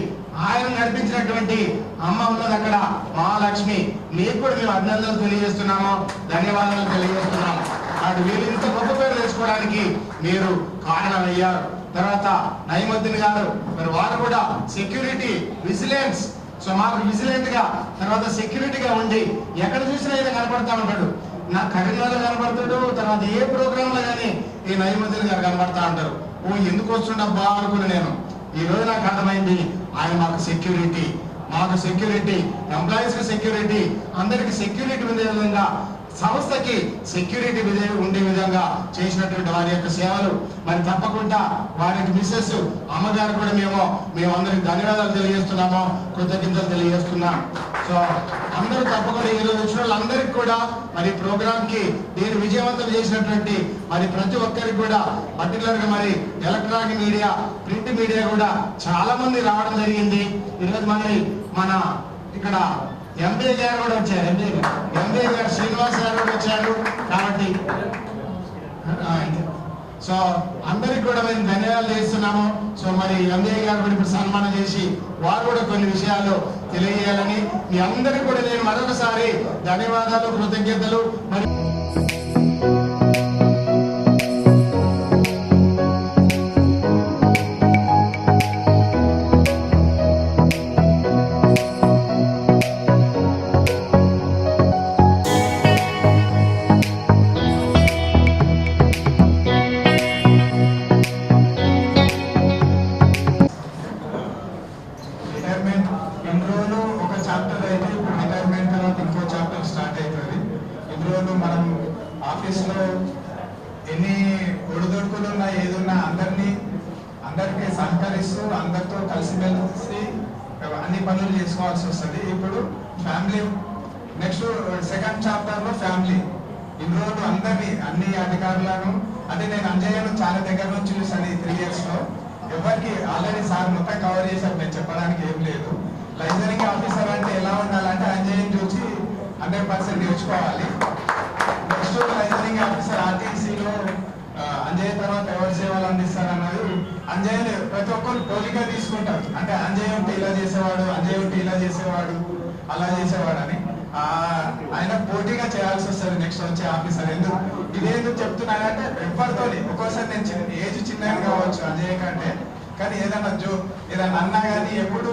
ఆయన నడిపించినటువంటి అమ్మ ఉన్నది అక్కడ మహాలక్ష్మి, మీకు కూడా మేము అభినందనలు తెలియజేస్తున్నాము, ధన్యవాదాలు తెలియజేస్తున్నాము. అటు వీళ్ళు ఇంత గొప్ప పేరు తెచ్చుకోవడానికి మీరు కారణమయ్యారు. తర్వాత నయీముద్దీన్ గారు, మరి వారు కూడా సెక్యూరిటీ విజిలెన్స్, సో మాకు విజిలెంట్ గా తర్వాత సెక్యూరిటీగా ఉండి ఎక్కడ చూసినా ఆయన కనపడతా ఉంటాడు. నాకు కరీంనగర్ కనపడతాడు, తర్వాత ఏ ప్రోగ్రామ్ లో కానీ ఈ నయీముద్దీన్ గారు కనపడతా ఉంటారు. ఓ ఎందుకు వస్తుండబ్బా అనుకుని నేను ఈ రోజు నాకు అర్థమైంది, ఆయన మాకు సెక్యూరిటీ, ఎంప్లాయీస్ కి సెక్యూరిటీ, అందరికి సెక్యూరిటీ ఉండే విధంగా, సంస్థకి సెక్యూరిటీ ఉండే విధంగా చేసినటువంటి వారి యొక్క సేవలు మరి తప్పకుండా వారికి మిస్సెస్ అమ్మగారు కూడా మేమందరికి ధన్యవాదాలు తెలియజేస్తున్నాము, కృతజ్ఞతలు తెలియజేస్తున్నాం. సో అందరూ తప్పకుండా ఈరోజు వచ్చిన వాళ్ళందరికీ కూడా మరి ప్రోగ్రామ్ కి దీన్ని విజయవంతం చేసినటువంటి మరి ప్రతి ఒక్కరికి కూడా, పర్టికులర్ గా మరి ఎలక్ట్రానిక్ మీడియా, ప్రింట్ మీడియా కూడా చాలా మంది రావడం జరిగింది. ఈరోజు మన ఇక్కడ ఎంబీఏ గారు కూడా వచ్చారు, ఎంబీఏ గారు శ్రీనివాస్ గారు కూడా వచ్చారు. కాబట్టి సో అందరికి కూడా మేము ధన్యవాదాలు చేస్తున్నాము. సో మరి ఎంబీఏ గారు కూడా ఇప్పుడు సన్మానం చేసి వారు కూడా కొన్ని విషయాలు తెలియజేయాలని మీ అందరికీ కూడా నేను మరొకసారి ధన్యవాదాలు, కృతజ్ఞతలు. మరి అందరికీ సహకరిస్తూ అందరితో కలిసిమెలిసి అన్ని పనులు చేసుకోవాల్సి వస్తుంది. ఇప్పుడు ఫ్యామిలీ, నెక్స్ట్ సెకండ్ చాప్టర్ లో ఫ్యామిలీ. ఇన్ని రోజులు అందరినీ, అన్ని అధికారులను, అంటే నేను అంజయ్యను చాలా దగ్గర నుంచి చూసాను ఈ 3 years లో. ఎవరికి ఆల్రెడీ సార్ మొత్తం కవర్ చేశారు, నేను చెప్పడానికి ఏం లేదు. లైజనింగ్ ఆఫీసర్ అంటే ఎలా ఉండాలంటే అంజయ్యని చూసి 100% నేర్చుకోవాలి. నెక్స్ట్ లైజనింగ్ ఆఫీసర్ ఆర్టీసీలో అంజయ్య తర్వాత ఎవరు సేవలు అందిస్తారు అన్నది అంజయ్య ప్రతి ఒక్కరు పోలిక తీసుకుంటారు. అంటే అంజయ్య ఉంటే ఇలా చేసేవాడు, అంజయ్య ఉంటే ఇలా చేసేవాడు, అలా చేసేవాడు అని ఆయన పోటీగా చేయాల్సి వస్తుంది నెక్స్ట్ వచ్చే ఆఫీసర్. ఇదేందుకు చెప్తున్నానంటే ఎవరితోని ఒక్కోసారి నేను ఏజ్ చిన్నగా కావచ్చు అంజయ్య కంటే, కానీ ఏదన్నా అన్నా కానీ ఎప్పుడు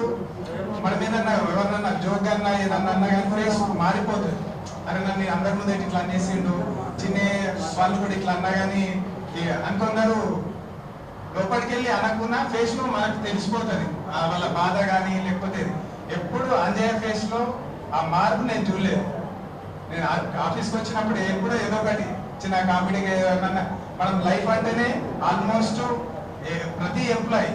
మనం ఏదన్నా ఎవరన్నా జోక్ అన్నా ఏదన్నా అన్నా కానీ ఫేస్ మారిపోతుంది. అరే నన్ను అందరి ముందు ఇట్లా అనేసిండు, చిన్న వాళ్ళు కూడా ఇట్లా అన్నా కానీ అనుకున్నారు. లోపలికి వెళ్ళి అనకున్నా ఫేస్ లో మనకు తెలిసిపోతుంది వాళ్ళ బాధ కానీ లేకపోతే. ఎప్పుడు అంజయ్య ఫేస్ లో ఆ మార్పు నేను చూడలేదు. నేను ఆఫీస్కి వచ్చినప్పుడు ఎప్పుడో ఏదో ఒకటి చిన్న కామెడీగా ఏదన్నా, మనం లైఫ్ అంటేనే ఆల్మోస్ట్ ప్రతి ఎంప్లాయీ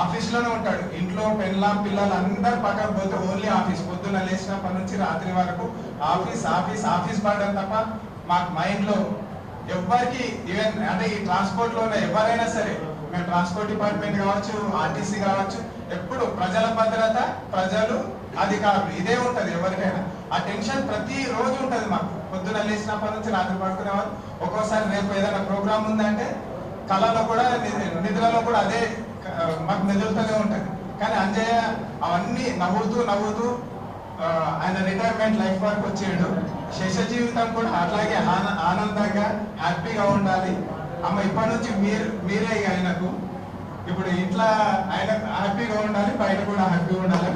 ఆఫీస్ లోనే ఉంటాడు. ఇంట్లో పెళ్ళాం పిల్లలు అందరు పక్కకు పోతే ఓన్లీ ఆఫీస్. పొద్దున్న లేచినప్పటి నుంచి రాత్రి వరకు ఆఫీస్ ఆఫీస్ ఆఫీస్ పడడం తప్ప మాకు మైండ్ లో ఎవరికి ఈవెన్ అంటే ఈ ట్రాన్స్పోర్ట్ లోనే ఎవరైనా సరే, మేము ట్రాన్స్పోర్ట్ డిపార్ట్మెంట్ కావచ్చు, ఆర్టీసీ కావచ్చు, ఎప్పుడు ప్రజల భద్రత, ప్రజలు, అధికారులు, ఇదే ఉంటది ఎవరికైనా. ఆ టెన్షన్ ప్రతి రోజు ఉంటది మాకు. పొద్దున్న లేచినప్పటి నుంచి రాత్రి పడుకునేవారు. ఒక్కోసారి రేపు ఏదైనా ప్రోగ్రామ్ ఉందంటే కళలో కూడా నిధులలో కూడా అదే మాకు మెదులుతూనే ఉంటుంది. కానీ అంజయ్య అవన్నీ నవ్వుతూ ఆయన రిటైర్మెంట్ లైఫ్ వరకు వచ్చాడు. శేష జీవితం కూడా అట్లాగే ఆనందంగా హ్యాపీగా ఉండాలి. అమ్మ ఇప్పటి నుంచి మీరే ఆయనకు ఇప్పుడు ఇంట్లో ఆయన హ్యాపీగా ఉండాలి, బయట కూడా హ్యాపీగా ఉండాలి.